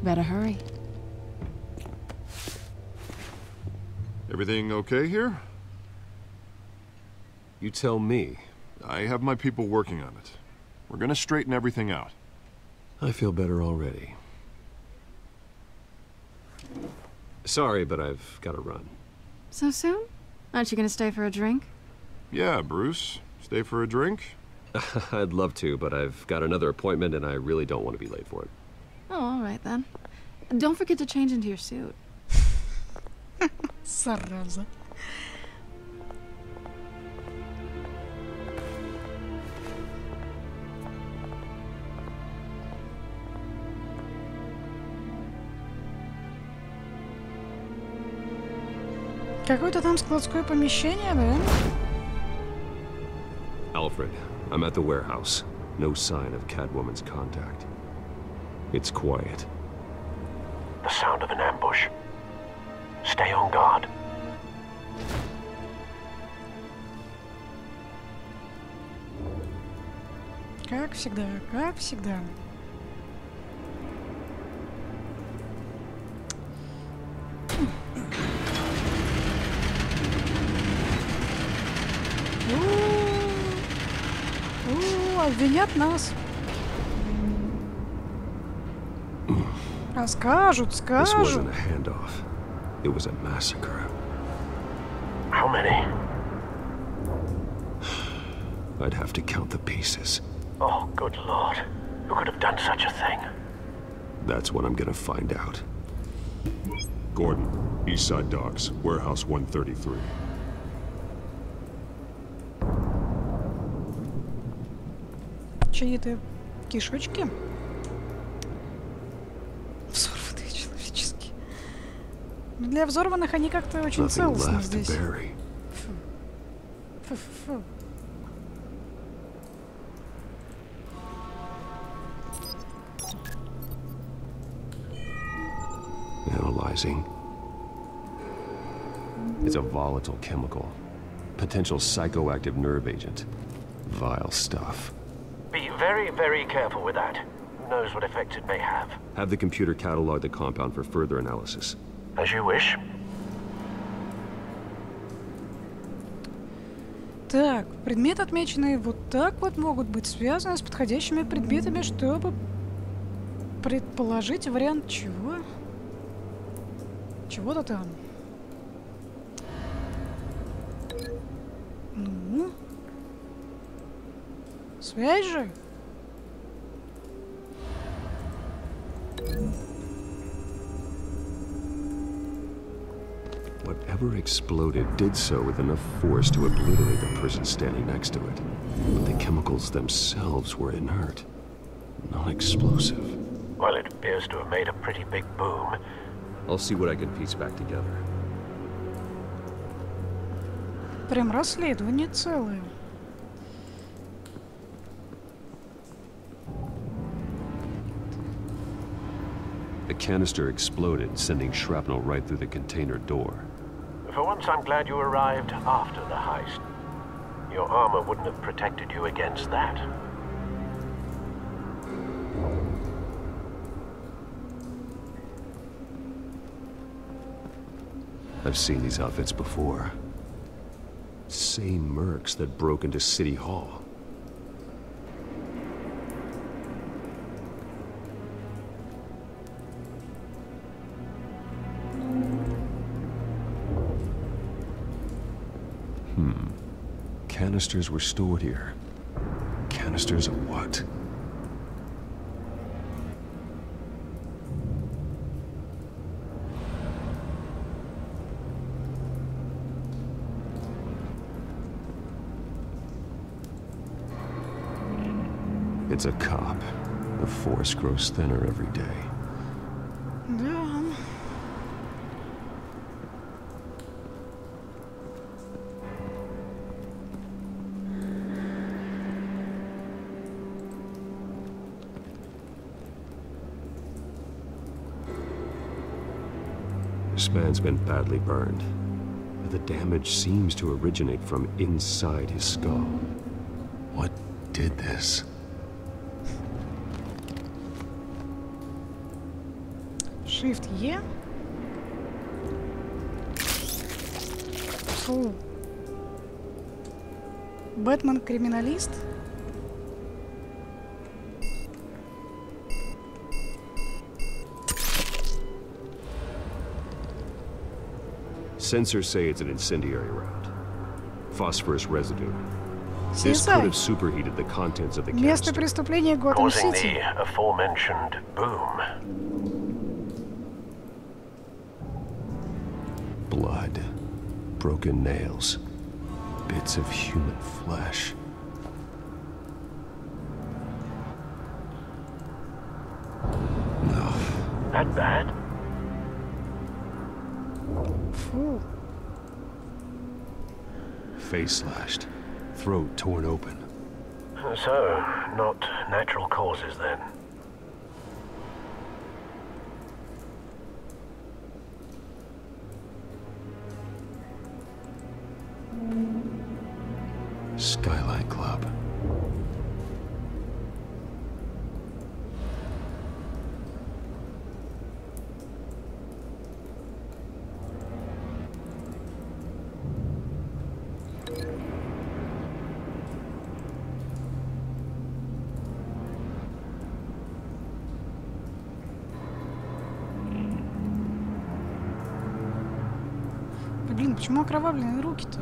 Speaker 14: Better hurry.
Speaker 10: Everything okay here?
Speaker 2: You tell me.
Speaker 10: I have my people working on it. We're gonna straighten everything out.
Speaker 2: I feel better already. Sorry, but I've got to run.
Speaker 14: So soon? Aren't you gonna stay for a drink?
Speaker 10: Yeah, Bruce. Stay for a drink?
Speaker 2: I'd love to, but I've got another appointment and I really don't want to be late for it.
Speaker 14: Oh, all right then. Don't forget to change into your suit.
Speaker 1: Зараза. Какое-то там складское помещение, да?
Speaker 2: Alfred, I'm at the warehouse. No sign of Catwoman's contact. It's quiet.
Speaker 5: The sound of an ambush. Stay on guard.
Speaker 1: Как всегда, как всегда. Обвинят нас. А скажут,
Speaker 2: This
Speaker 1: скажут.
Speaker 2: wasn't a handoff. It was a massacre.
Speaker 5: How many?
Speaker 2: I'd have to count the pieces.
Speaker 5: Oh, good lord. Who could have done such a thing?
Speaker 2: That's what I'm gonna find out.
Speaker 10: Gordon, Eastside Docks, Warehouse 133.
Speaker 1: Чьи-то кишочки? Взорванные человеческие. Но для взорванных они как-то очень
Speaker 2: Nothing
Speaker 1: целостны
Speaker 2: left to
Speaker 1: здесь.
Speaker 2: bury.
Speaker 1: Фу-фу-фу.
Speaker 2: Analyzing. It's a volatile chemical. Potential psychoactive nerve agent. Vile stuff.
Speaker 5: Be very, very careful with that. Who knows what effects it may have?
Speaker 2: Have the computer catalog the compound for further analysis.
Speaker 5: As you wish.
Speaker 1: Так, предметы, отмеченные вот так вот, могут быть связаны с подходящими предметами, чтобы предположить вариант чего? Чего-то там. Ну? Связь же?
Speaker 2: Whatever exploded did so with enough force to obliterate the person standing next to it. But the chemicals themselves were inert, non-explosive.
Speaker 5: Well, it appears to have made a pretty big boom.
Speaker 2: I'll see what I can piece back together.
Speaker 1: Прям расследование целое.
Speaker 2: The canister exploded, sending shrapnel right through the container door.
Speaker 5: For once, I'm glad you arrived after the heist. Your armor wouldn't have protected you against that.
Speaker 2: I've seen these outfits before. Same mercs that broke into City Hall. Canisters were stored here. Canisters of what? It's a cop. The force grows thinner every day.
Speaker 1: Да.
Speaker 2: This man's been badly burned. But the damage seems to originate from inside his skull. What did this?
Speaker 1: Shift-E. Фу. Бэтмен криминалист.
Speaker 2: Sensors say it's an incendiary round. Phosphorus residue. This could have superheated the contents of the
Speaker 1: Место
Speaker 2: canister.
Speaker 1: преступления Готэм-Сити.
Speaker 6: Causing the aforementioned boom.
Speaker 2: Blood. Broken nails. Bits of human flesh. No.
Speaker 6: That bad?
Speaker 1: Фу.
Speaker 2: Face slashed. Throat torn open.
Speaker 6: So, not natural causes then.
Speaker 2: Skyline Club.
Speaker 1: Блин, почему окровавленные руки-то?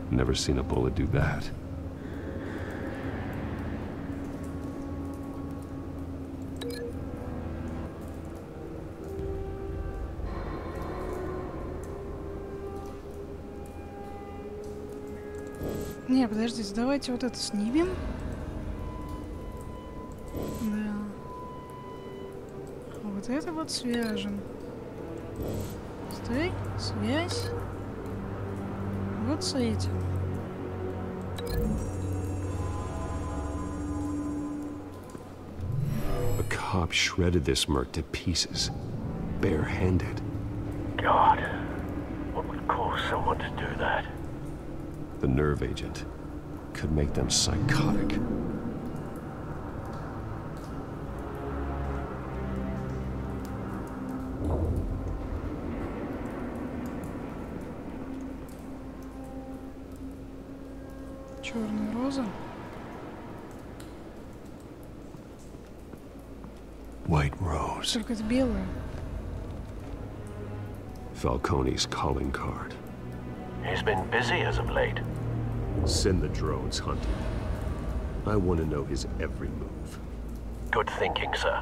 Speaker 2: Never seen a bullet do that.
Speaker 1: Не, подождите, давайте вот это снимем. Да. Вот это вот свяжем. Стой, связь. Вот с этим.
Speaker 2: A cop shredded this merc to pieces. Barehanded.
Speaker 6: God, what would cause someone to do that?
Speaker 2: The nerve agent could make them psychotic.
Speaker 1: Черная роза.
Speaker 2: White Rose.
Speaker 1: Только это белая.
Speaker 2: Falcone's calling card.
Speaker 6: He's been busy as of late.
Speaker 2: Send the drones hunting. I want to know his every move.
Speaker 6: Good thinking, sir.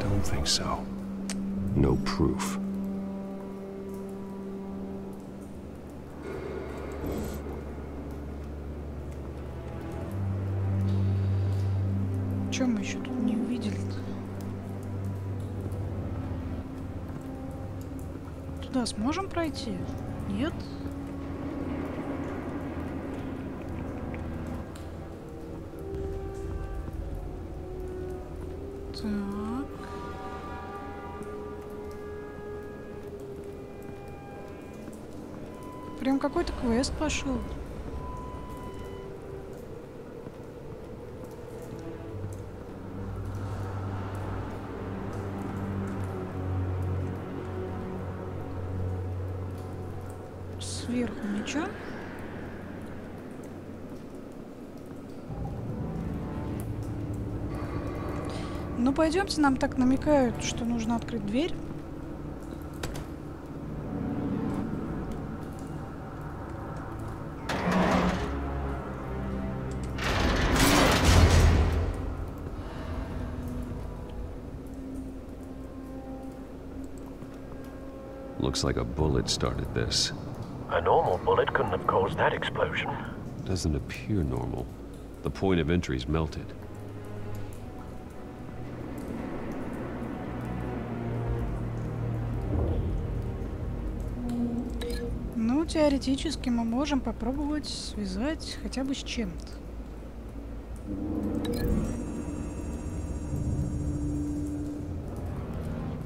Speaker 2: Don't think so. No proof.
Speaker 1: Чё мы еще тут не увидели-то? Туда сможем пройти? Нет? Так. Прям какой-то квест пошел. Сверху ничего. Ну пойдемте, нам так намекают, что нужно открыть дверь.
Speaker 2: Looks like a bullet started this.
Speaker 6: A normal bullet couldn't have caused that explosion.
Speaker 2: Doesn't appear normal. The point of entry's melted.
Speaker 1: Ну, теоретически мы можем попробовать связать хотя бы с чем-то.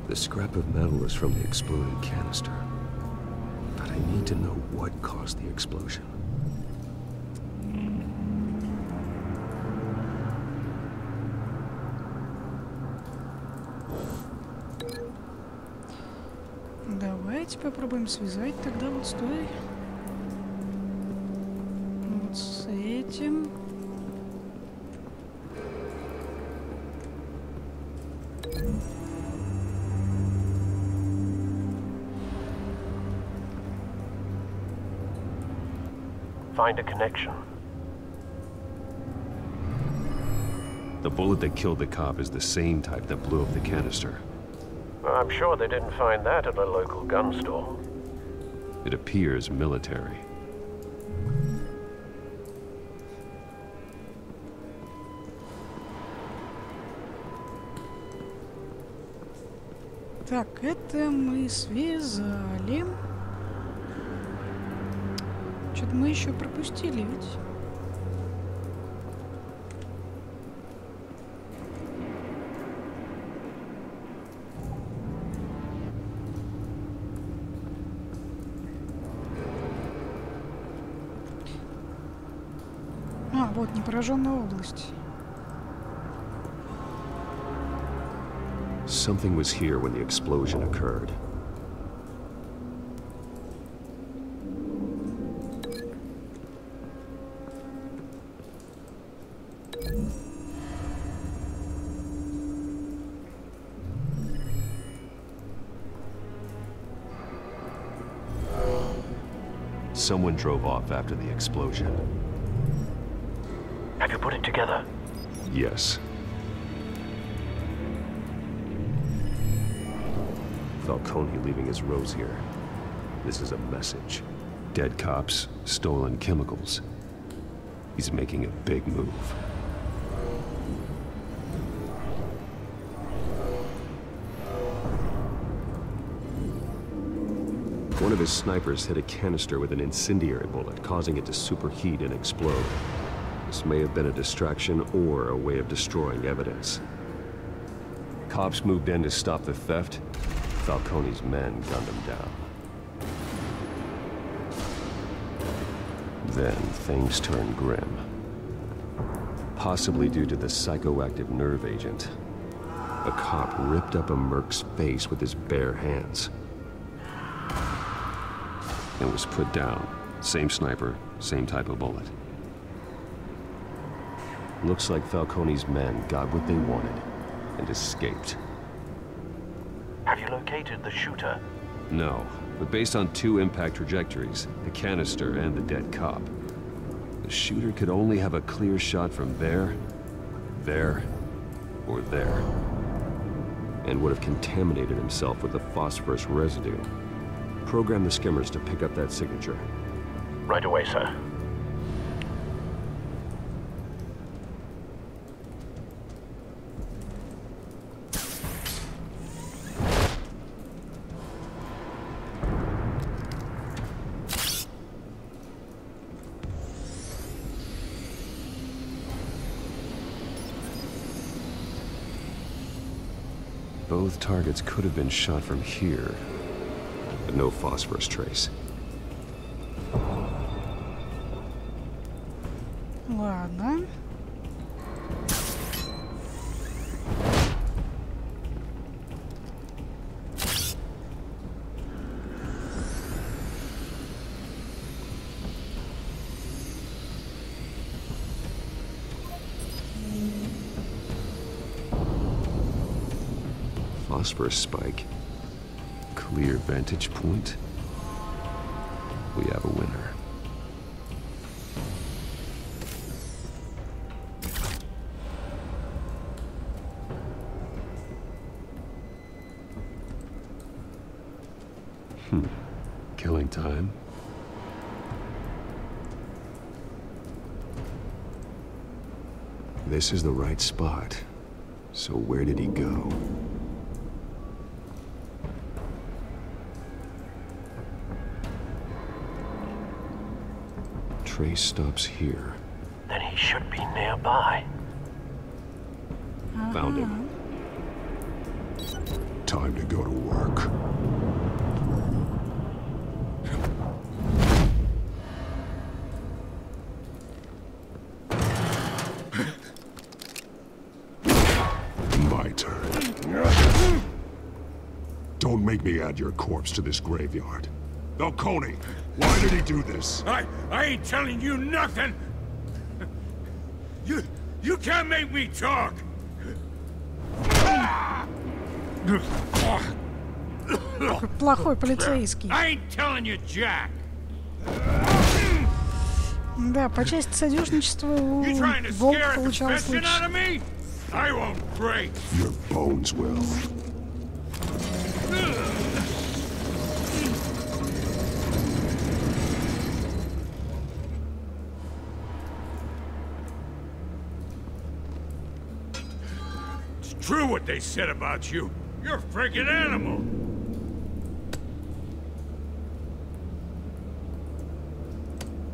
Speaker 2: The scrap of metal is from the exploded canister. But I need to know what caused the explosion.
Speaker 1: Давайте попробуем связать тогда вот с той. Вот с этим.
Speaker 6: Find a connection.
Speaker 2: The bullet that killed the cop is the same type that blew up the canister.
Speaker 6: I'm sure they didn't find that at a local gun store.
Speaker 2: It appears military.
Speaker 1: Так, это мы связали. Что-то мы еще пропустили ведь. А, вот, непораженная область.
Speaker 2: Something was here when the explosion occurred. Someone drove off after the explosion.
Speaker 6: Have you put it together?
Speaker 2: Yes. Falcone leaving his rose here. This is a message. Dead cops, stolen chemicals. He's making a big move. One of his snipers hit a canister with an incendiary bullet, causing it to superheat and explode. This may have been a distraction or a way of destroying evidence. Cops moved in to stop the theft. Falcone's men gunned him down. Then things turned grim. Possibly due to the psychoactive nerve agent. A cop ripped up a merc's face with his bare hands. And was put down. Same sniper, same type of bullet. Looks like Falcone's men got what they wanted and escaped.
Speaker 6: Have you located the shooter?
Speaker 2: No, but based on two impact trajectories, the canister and the dead cop, the shooter could only have a clear shot from there, or there, and would have contaminated himself with the phosphorus residue. Program the skimmers to pick up that signature.
Speaker 6: Right away, sir.
Speaker 2: Both targets could have been shot from here, but no phosphorus trace.
Speaker 1: Ладно.
Speaker 2: Phosphorus spike. Clear vantage point. We have a winner. Killing time? This is the right spot. So where did he go? Trace stops here.
Speaker 6: Then he should be nearby.
Speaker 2: Found him. Time to go to work. My turn. Don't make me add your corpse to this graveyard. Falcone, why did he do this?
Speaker 13: I ain't telling you nothing! You can't make me talk!
Speaker 1: Плохой полицейский.
Speaker 13: I ain't telling you, Jack!
Speaker 1: Да, по части содержничества у Волка получалось лучше.
Speaker 13: I won't break.
Speaker 2: Your bones will.
Speaker 13: It's true what they said about you. You're a freaking animal.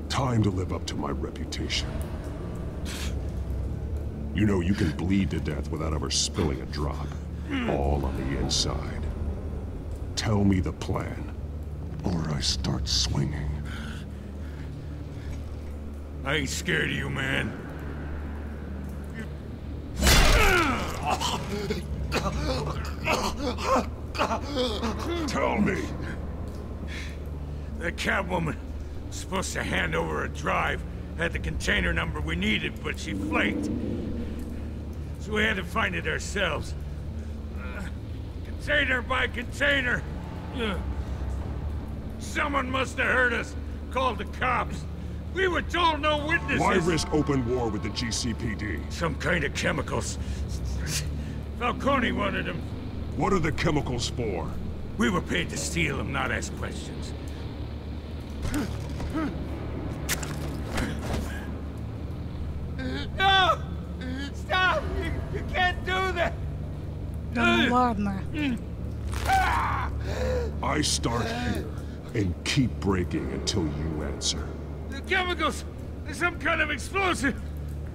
Speaker 2: Time to live up to my reputation. You know, you can bleed to death without ever spilling a drop. All on the inside. Tell me the plan, or I start swinging.
Speaker 13: I ain't scared of you, man.
Speaker 2: Tell me.
Speaker 13: The Catwoman was supposed to hand over a drive. Had the container number we needed, but she flaked. So we had to find it ourselves. Container by container. Someone must have heard us. Called the cops. We were told no witnesses.
Speaker 2: Why risk open war with the GCPD?
Speaker 13: Some kind of chemicals. Falcone wanted them.
Speaker 2: What are the chemicals for?
Speaker 13: We were paid to steal them, not ask questions. No! Stop! You can't do that!
Speaker 1: Да ну ладно.
Speaker 2: I start here and keep breaking until you answer.
Speaker 13: The chemicals! There's some kind of explosive!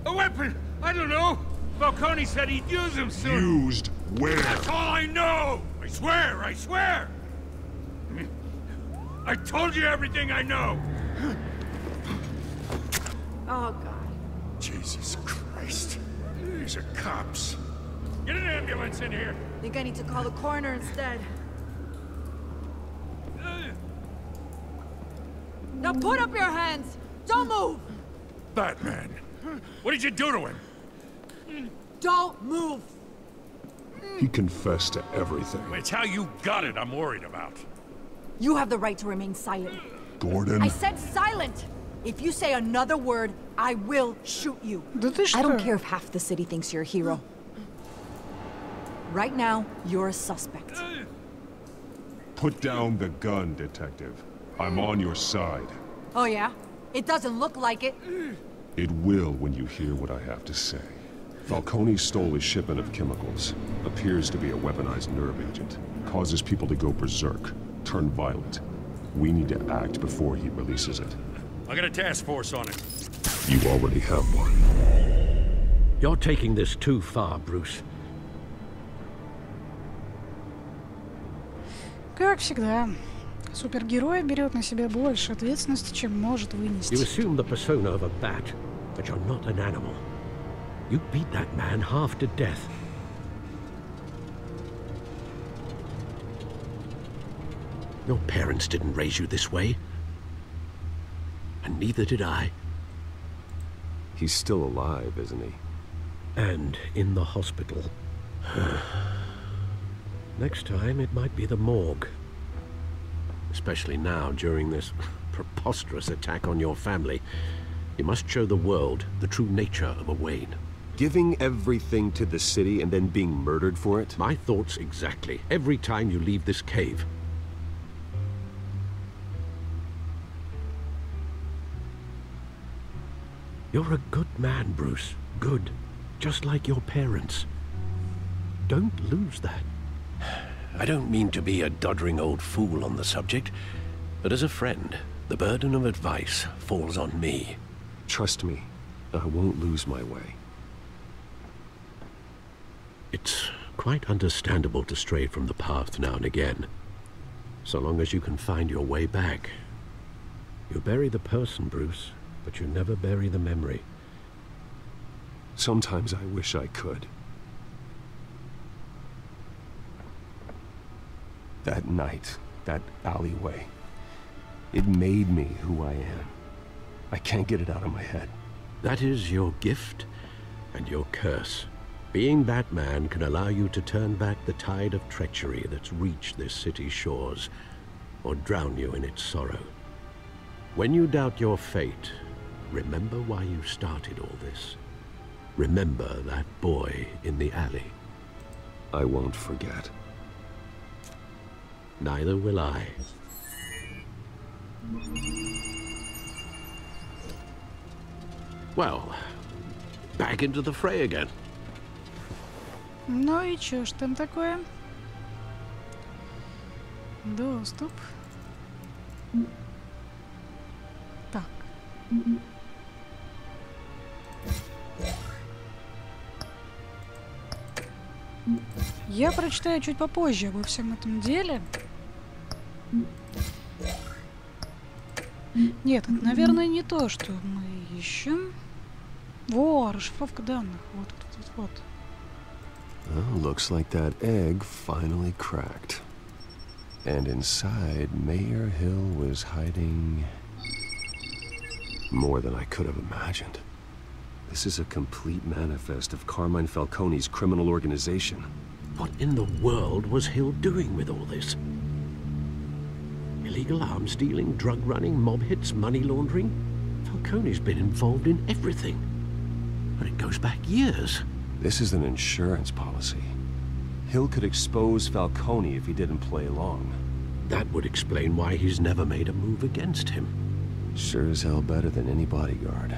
Speaker 13: A weapon! I don't know! Falcone said he'd use them soon!
Speaker 2: Used where?
Speaker 13: That's all I know! I swear! I swear! I told you everything I know!
Speaker 12: Oh, God.
Speaker 13: Jesus Christ. These are cops. Get an ambulance in here!
Speaker 11: Think I need to call the coroner instead. Now put up your hands! Don't move!
Speaker 13: Batman! What did you do to him?
Speaker 11: Don't move!
Speaker 2: He confessed to everything.
Speaker 13: It's how you got it I'm worried about.
Speaker 11: You have the right to remain silent.
Speaker 2: Gordon?
Speaker 11: I said silent! If you say another word, I will shoot you.
Speaker 1: Да ты что?
Speaker 11: I don't care if half the city thinks you're a hero. Right now, you're a suspect.
Speaker 2: Put down the gun, detective. I'm on your side.
Speaker 11: Oh yeah? It doesn't look like it.
Speaker 2: It will when you hear what I have to say. Falcone stole a shipment of chemicals. Appears to be a weaponized nerve agent. Causes people to go berserk. Turn violent. We need to act before he releases it.
Speaker 13: I got a task force on it.
Speaker 2: You already have one.
Speaker 6: You're taking this too far, Bruce.
Speaker 1: Как всегда, супергерой берет на себя больше ответственности, чем может вынести.
Speaker 6: You assume the persona of a bat, but you're not an animal. You beat that man half to death. Your parents didn't raise you this way. And neither did I.
Speaker 2: He's still alive, isn't he?
Speaker 6: And in the hospital. Next time, it might be the morgue. Especially now, during this preposterous attack on your family. You must show the world the true nature of a Wayne.
Speaker 2: Giving everything to the city and then being murdered for it?
Speaker 6: My thoughts exactly. Every time you leave this cave. You're a good man, Bruce. Good. Just like your parents. Don't lose that.
Speaker 15: I don't mean to be a doddering old fool on the subject, but as a friend, the burden of advice falls on me.
Speaker 2: Trust me, I won't lose my way.
Speaker 6: It's quite understandable to stray from the path now and again, so long as you can find your way back. You bury the person, Bruce, but you never bury the memory.
Speaker 2: Sometimes I wish I could. That night, that alleyway, it made me who I am. I can't get it out of my head.
Speaker 6: That is your gift and your curse. Being Batman can allow you to turn back the tide of treachery that's reached this city's shores, or drown you in its sorrow. When you doubt your fate, remember why you started all this. Remember that boy in the alley.
Speaker 2: I won't forget.
Speaker 6: Neither will I. Well, back into the fray again.
Speaker 1: Ну и чё ж там такое? Доступ. Так. Я прочитаю чуть попозже обо всем этом деле. Нет, это, наверное, не то, что мы ищем. Во, расшифровка данных. Вот.
Speaker 2: Well, looks like that egg finally cracked. And inside, Mayor Hill was hiding more than I could have imagined. This is a complete manifest of Carmine Falcone's criminal organization.
Speaker 6: What in the world was Hill doing with all this? Illegal arms dealing, drug running, mob hits, money laundering? Falcone's been involved in everything. And it goes back years.
Speaker 2: This is an insurance policy. Hill could expose Falcone if he didn't play along.
Speaker 6: That would explain why he's never made a move against him.
Speaker 2: Sure as hell better than any bodyguard.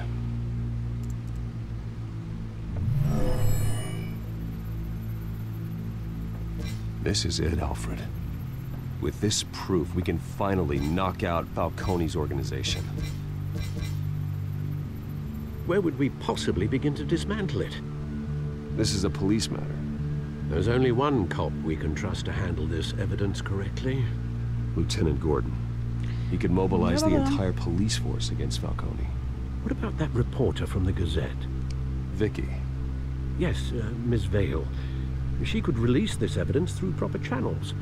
Speaker 2: This is it, Alfred. With this proof, we can finally knock out Falcone's organization.
Speaker 6: Where would we possibly begin to dismantle it?
Speaker 2: This is a police matter.
Speaker 6: There's only one cop we can trust to handle this evidence correctly.
Speaker 2: Lieutenant Gordon. He could mobilize the entire police force against Falcone.
Speaker 6: What about that reporter from the Gazette?
Speaker 2: Vicky.
Speaker 6: Yes, Miss Vale. She could release this evidence through proper channels.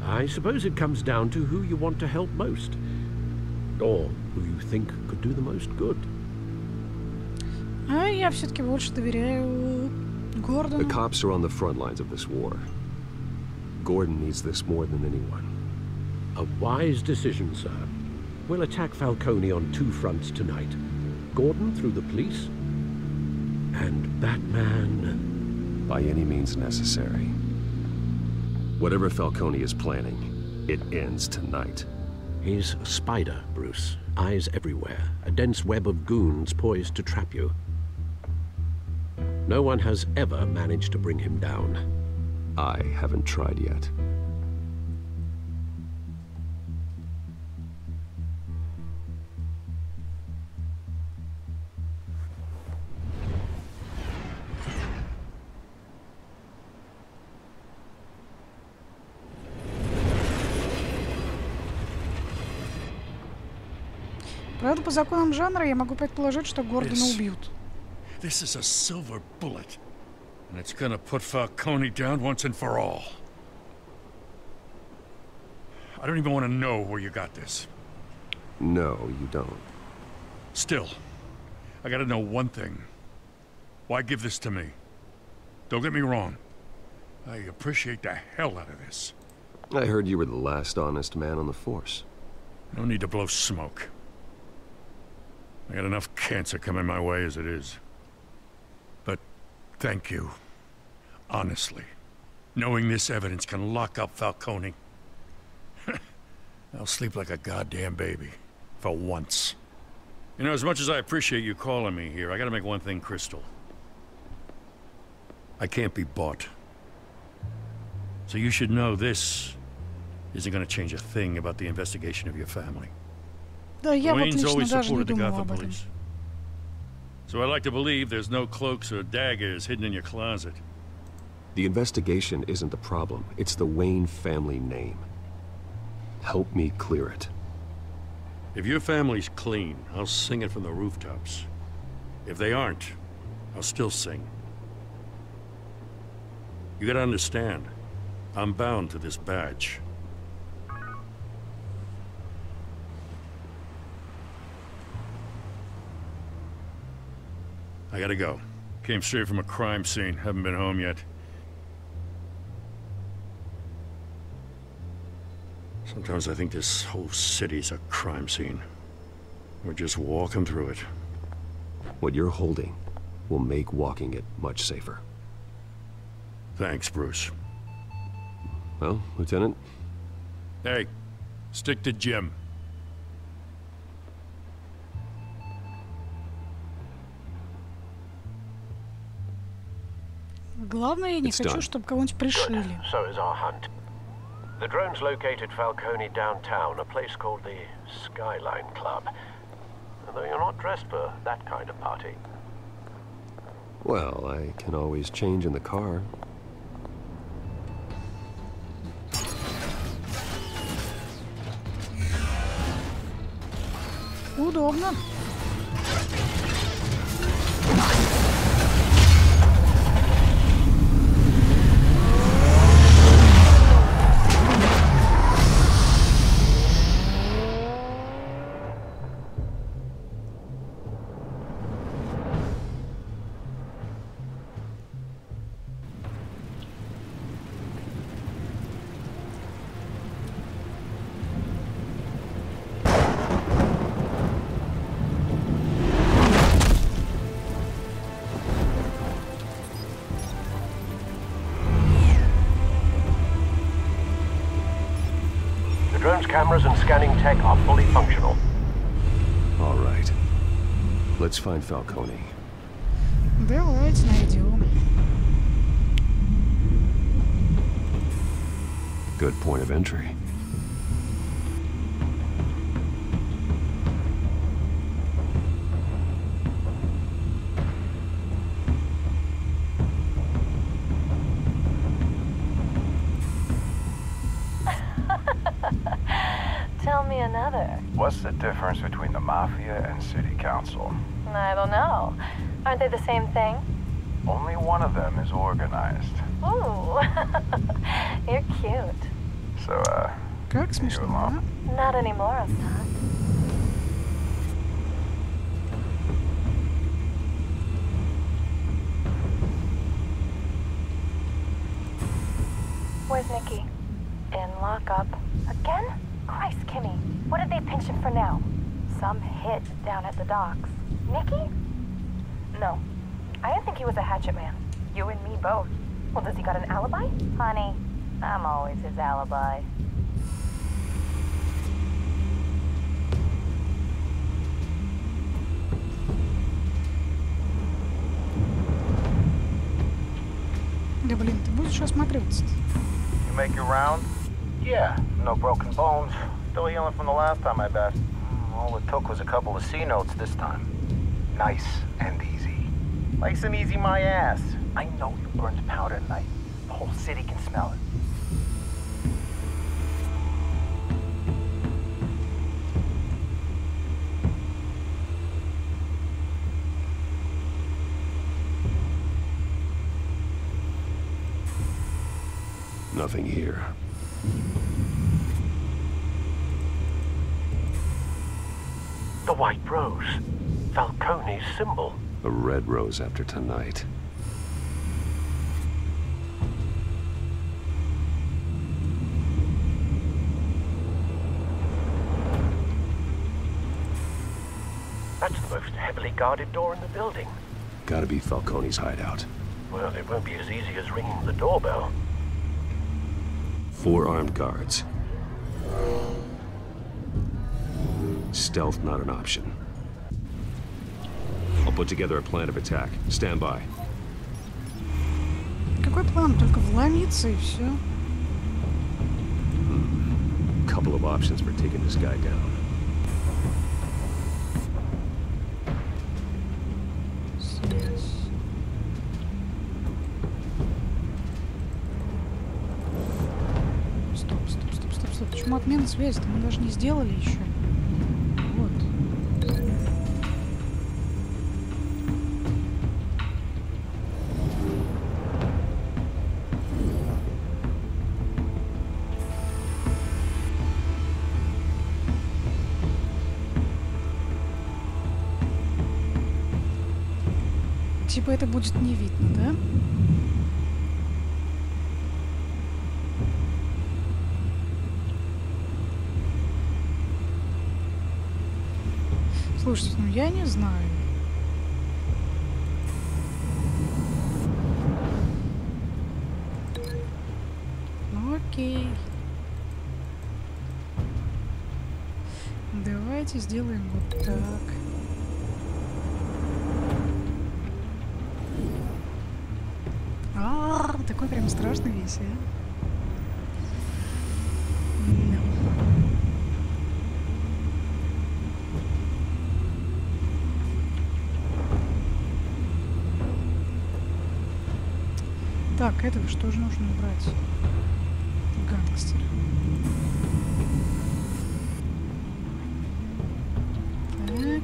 Speaker 6: I suppose it comes down to who you want to help most. Or who you think could do the most good.
Speaker 1: А я все-таки больше доверяю Гордону.
Speaker 2: The cops are on the front lines of this war. Gordon needs this more than anyone.
Speaker 6: A wise decision, sir. We'll attack Falcone on two fronts tonight. Gordon through the police, and Batman...
Speaker 2: by any means necessary. Whatever Falcone is planning, it ends tonight.
Speaker 6: He's a spider, Bruce. Eyes everywhere. A dense web of goons poised to trap you. No one has ever managed to bring him down.
Speaker 2: I haven't tried yet.
Speaker 1: Правда, по законам жанра я могу предположить, что Гордона убьют.
Speaker 13: This is a silver bullet, and it's gonna put Falcone down once and for all. I don't even want to know where you got this.
Speaker 2: No, you don't.
Speaker 13: Still, I gotta know one thing. Why give this to me? Don't get me wrong. I appreciate the hell out of this.
Speaker 2: I heard you were the last honest man on the force.
Speaker 13: No need to blow smoke. I got enough cancer coming my way as it is. But thank you. Honestly. Knowing this evidence can lock up Falcone. I'll sleep like a goddamn baby. For once. You know, as much as I appreciate you calling me here, I gotta make one thing crystal. I can't be bought. So you should know this isn't gonna change a thing about the investigation of your family.
Speaker 1: Да, я вот
Speaker 13: Wayne's
Speaker 1: лично
Speaker 13: always
Speaker 1: даже не
Speaker 13: supported the
Speaker 1: думала
Speaker 13: Gotham
Speaker 1: об этом.
Speaker 13: police. So I like to believe there's no cloaks or daggers hidden in your closet.
Speaker 2: The investigation isn't the problem. It's the Wayne family name. Help me clear it.
Speaker 13: If your family's clean, I'll sing it from the rooftops. If they aren't, I'll still sing. You gotta understand, I'm bound to this badge. I gotta go. Came straight from a crime scene, haven't been home yet. Sometimes I think this whole city's a crime scene. We're just walking through it.
Speaker 2: What you're holding will make walking it much safer.
Speaker 13: Thanks, Bruce.
Speaker 2: Well, Lieutenant?
Speaker 13: Hey, stick to Jim.
Speaker 1: Главное, я не хочу, чтобы кого-нибудь пришили.
Speaker 15: So is our hunt. The drone's located Falcone downtown, a place called the Skyline Club. Though you're not dressed for that kind of party.
Speaker 2: Well, I can always change in the car.
Speaker 1: Удобно.
Speaker 15: Drone's cameras and scanning tech are fully functional.
Speaker 2: All right. Let's find Falcone.
Speaker 1: Давайте найдем.
Speaker 2: Good point of entry.
Speaker 16: Tell me another.
Speaker 17: What's the difference between the Mafia and City Council?
Speaker 16: I don't know. Aren't they the same thing?
Speaker 17: Only one of them is organized.
Speaker 16: Ooh, you're cute.
Speaker 17: So,
Speaker 1: Как смешно, а?
Speaker 16: Not anymore, Остап. Where's Nikki? In lockup. Again? Christ, Kimmy. What did they pinch him for now? Some hit down at the docks. Nikki? No. I didn't think he was a hatchet man. You and me both. Well, does he got an alibi? Honey, I'm always his alibi.
Speaker 1: Да блин, ты будешь осматриваться?
Speaker 17: You make your round? Yeah, no broken bones. Still healing from the last time, I bet. All it took was a couple of C notes this time. Nice and easy. Nice and easy, my ass. I know you burned powder tonight. The whole city can smell it.
Speaker 2: Nothing here.
Speaker 15: The white rose. Falcone's symbol.
Speaker 2: A red rose after tonight.
Speaker 15: That's the most heavily guarded door in the building.
Speaker 2: Gotta be Falcone's hideout.
Speaker 15: Well, it won't be as easy as ringing the doorbell.
Speaker 2: 4 armed guards. Stealth not an option. put together a plan of attack. Stand by.
Speaker 1: Какой план? Только вломиться и все.
Speaker 2: Couple of options for taking this guy down.
Speaker 1: Стоп. Почему отмена связи-то мы даже не сделали еще? Вот. Типа это будет не видно, да? Слушайте, ну я не знаю. Ну окей. Давайте сделаем вот так. Такой прям страшный весь, а? Так, этого что же нужно убрать? Гангстер. Так.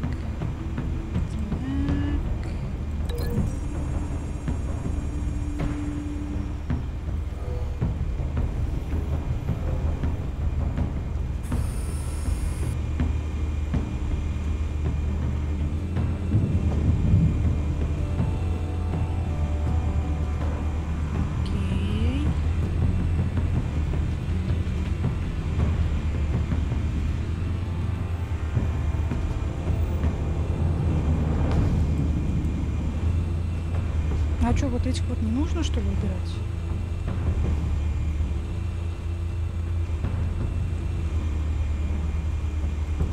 Speaker 1: А что, вот этих вот не нужно, что ли, убирать?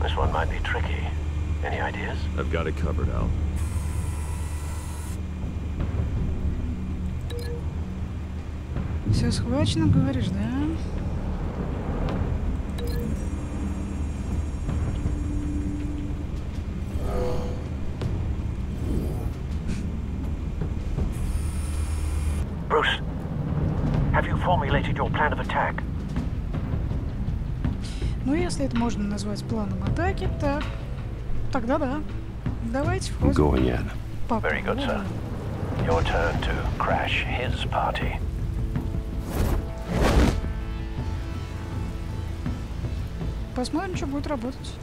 Speaker 15: This one might be tricky. Any ideas?
Speaker 2: I've got it covered, Al.
Speaker 1: Все схвачено, говоришь, да?
Speaker 15: Bruce, have you formulated your plan of attack?
Speaker 1: Ну, если это можно назвать планом атаки, так, тогда да. Давайте входим.
Speaker 2: Going in.
Speaker 15: Very good, sir. Your turn to crash his party.
Speaker 1: Посмотрим, что будет работать.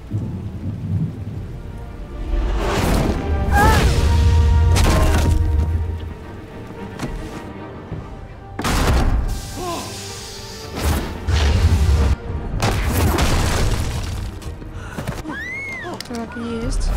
Speaker 1: Так, есть.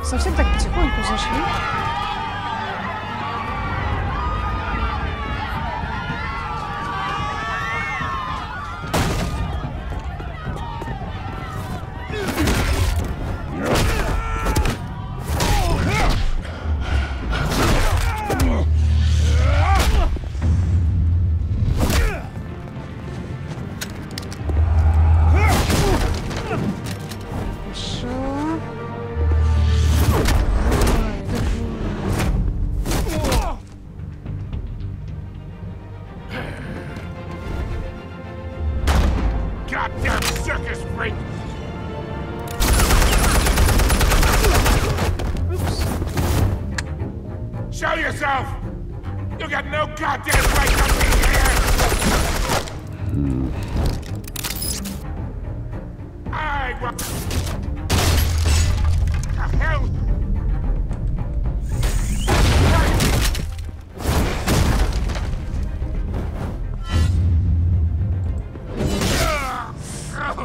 Speaker 1: Совсем так потихоньку зашли.
Speaker 18: Show yourself! You got no goddamn right to be here! I will... The hell?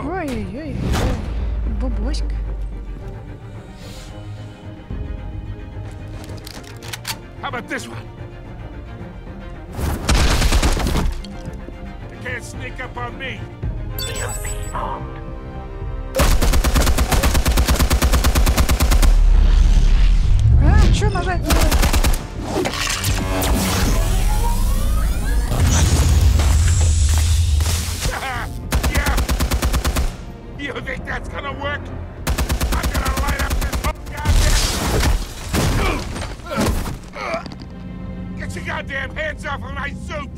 Speaker 1: Ой-ой-ой, бабоська.
Speaker 18: How about this one? You can't sneak up on me.
Speaker 15: EMP armed.
Speaker 1: А, чё нажать?
Speaker 18: Yeah. You think that's gonna work? I'm gonna light up this whole goddamn... Get your goddamn hands off of my suit!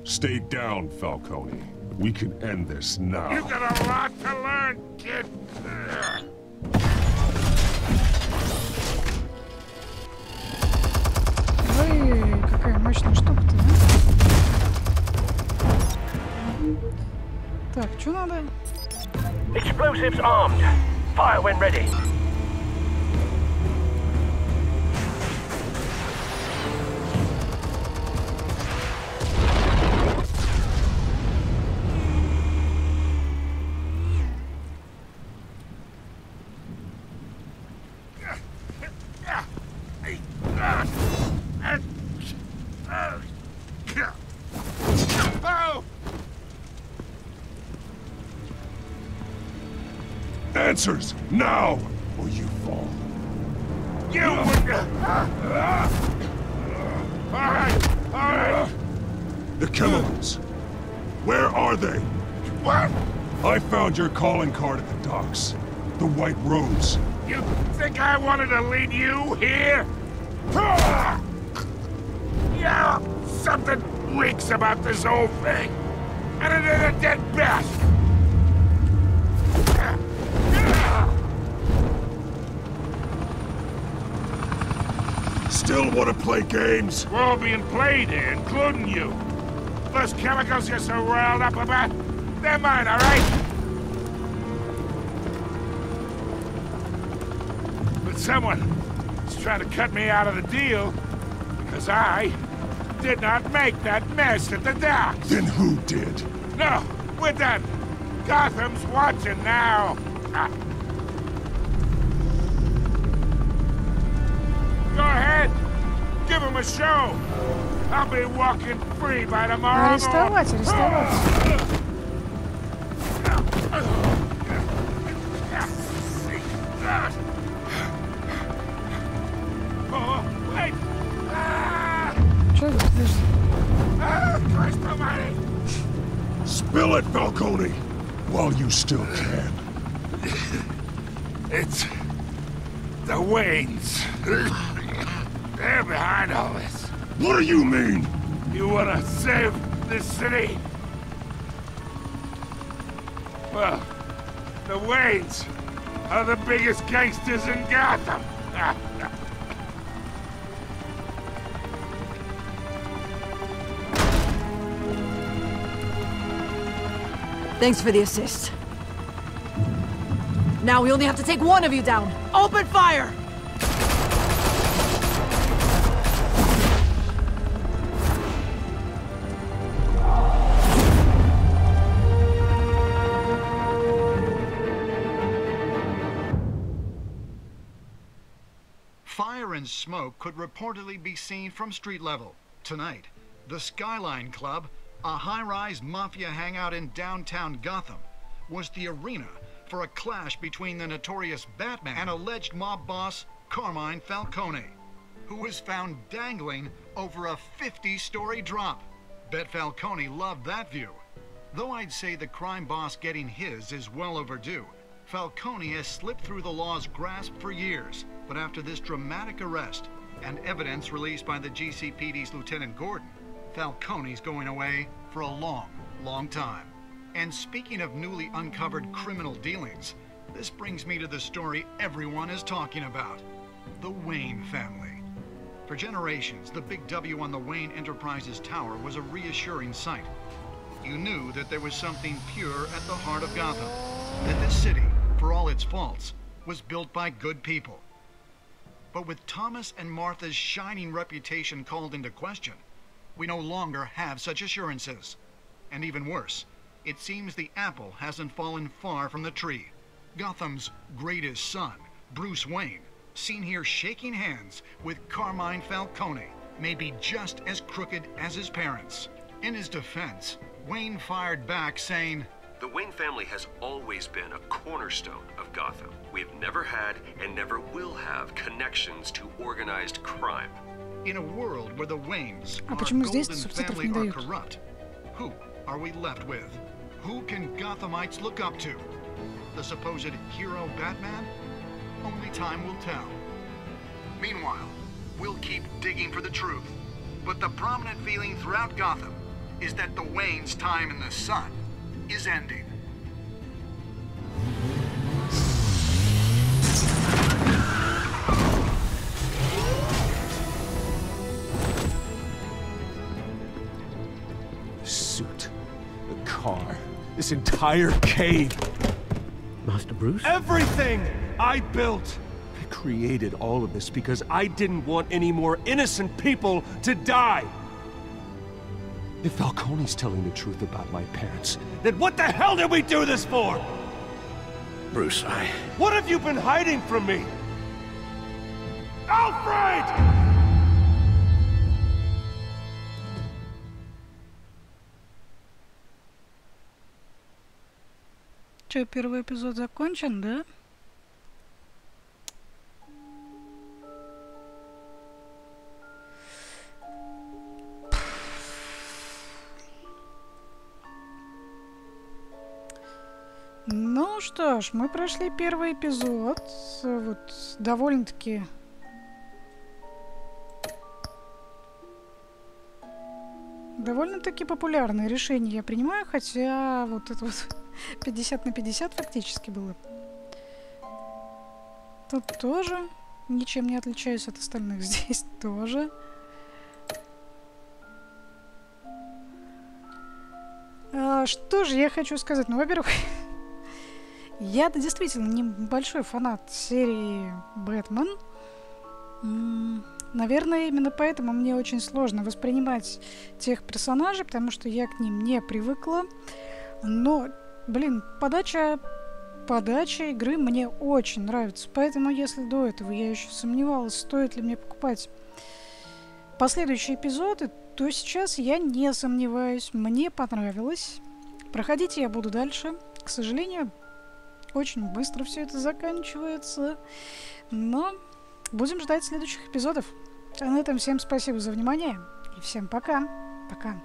Speaker 19: Stay down, Falcone. We can end this now.
Speaker 18: You got a lot to learn, kid.
Speaker 1: Ой, какая мощная штука-то, а? Так, что надо?
Speaker 15: Explosives armed. Fire when ready.
Speaker 19: Answers, now, or you fall.
Speaker 18: You would... All right.
Speaker 19: The chemicals. Where are they?
Speaker 18: What?
Speaker 19: I found your calling card at the docks. The White Rose.
Speaker 18: You think I wanted to lead you here? Yeah, something reeks about this whole thing. And it is a dead best.
Speaker 19: Still want to play games?
Speaker 18: We're all being played here, including you. Those chemicals you're so riled up about, they're mine, all right? But someone is trying to cut me out of the deal because I did not make that mess at the docks.
Speaker 19: Then who did?
Speaker 18: No, we're done. Gotham's watching now. Go ahead. Give him a show. I'll be walking free by tomorrow.
Speaker 1: Арестовать.
Speaker 18: Oh, wait.
Speaker 1: Чё здесь?
Speaker 18: Christ almighty.
Speaker 19: Spill it, Falcone, while you still can.
Speaker 18: It's the Waynes. They're behind all this.
Speaker 19: What do you mean?
Speaker 18: You wanna save this city? Well, the Waynes are the biggest gangsters in Gotham.
Speaker 11: Thanks for the assist. Now we only have to take one of you down. Open fire!
Speaker 3: Fire and smoke could reportedly be seen from street level. Tonight, the Skyline Club, a high-rise mafia hangout in downtown Gotham, was the arena for a clash between the notorious Batman and alleged mob boss Carmine Falcone, who was found dangling over a 50-story drop. Bet Falcone loved that view. Though I'd say the crime boss getting his is well overdue, Falcone has slipped through the law's grasp for years. But after this dramatic arrest and evidence released by the GCPD's Lieutenant Gordon, Falcone's going away for a long, long time. And speaking of newly uncovered criminal dealings, this brings me to the story everyone is talking about: the Wayne family. For generations, the big W on the Wayne Enterprises Tower was a reassuring sight. You knew that there was something pure at the heart of Gotham, that this city, for all its faults, was built by good people. But with Thomas and Martha's shining reputation called into question, we no longer have such assurances. And even worse, it seems the apple hasn't fallen far from the tree. Gotham's greatest son, Bruce Wayne, seen here shaking hands with Carmine Falcone, may be just as crooked as his parents. In his defense, Wayne fired back saying,
Speaker 2: "The Wayne family has always been a cornerstone of Gotham. We have never had and never will have connections to organized crime."
Speaker 3: In a world where the Waynes,
Speaker 1: А
Speaker 3: our
Speaker 1: почему здесь
Speaker 3: golden
Speaker 1: субтитров не
Speaker 3: family, are
Speaker 1: дают?
Speaker 3: corrupt, who are we left with? Who can Gothamites look up to? The supposed hero Batman? Only time will tell. Meanwhile, we'll keep digging for the truth. But the prominent feeling throughout Gotham is that the Waynes' time in the sun is ending.
Speaker 19: The suit, the car, this entire cave.
Speaker 6: Master Bruce?
Speaker 19: Everything I built! I created all of this because I didn't want any more innocent people to die! If Falcone's telling the truth about my parents, then what the hell did we do this for?
Speaker 6: Bruce,
Speaker 19: What have you been hiding from me? Alfred!
Speaker 1: Че, первый эпизод закончен, да? Ну что ж, мы прошли первый эпизод. Вот довольно-таки популярное решение я принимаю, хотя вот это вот 50 на 50 фактически было. Тут тоже ничем не отличаюсь от остальных. Здесь тоже. Что же я хочу сказать? Ну, во-первых, я действительно небольшой фанат серии Бэтмен. Наверное, именно поэтому мне очень сложно воспринимать тех персонажей, потому что я к ним не привыкла. Но, блин, подача игры мне очень нравится. Поэтому, если до этого я еще сомневалась, стоит ли мне покупать последующие эпизоды, то сейчас я не сомневаюсь. Мне понравилось. Проходить я буду дальше. К сожалению, очень быстро все это заканчивается. Но будем ждать следующих эпизодов. А на этом всем спасибо за внимание. И всем пока. Пока.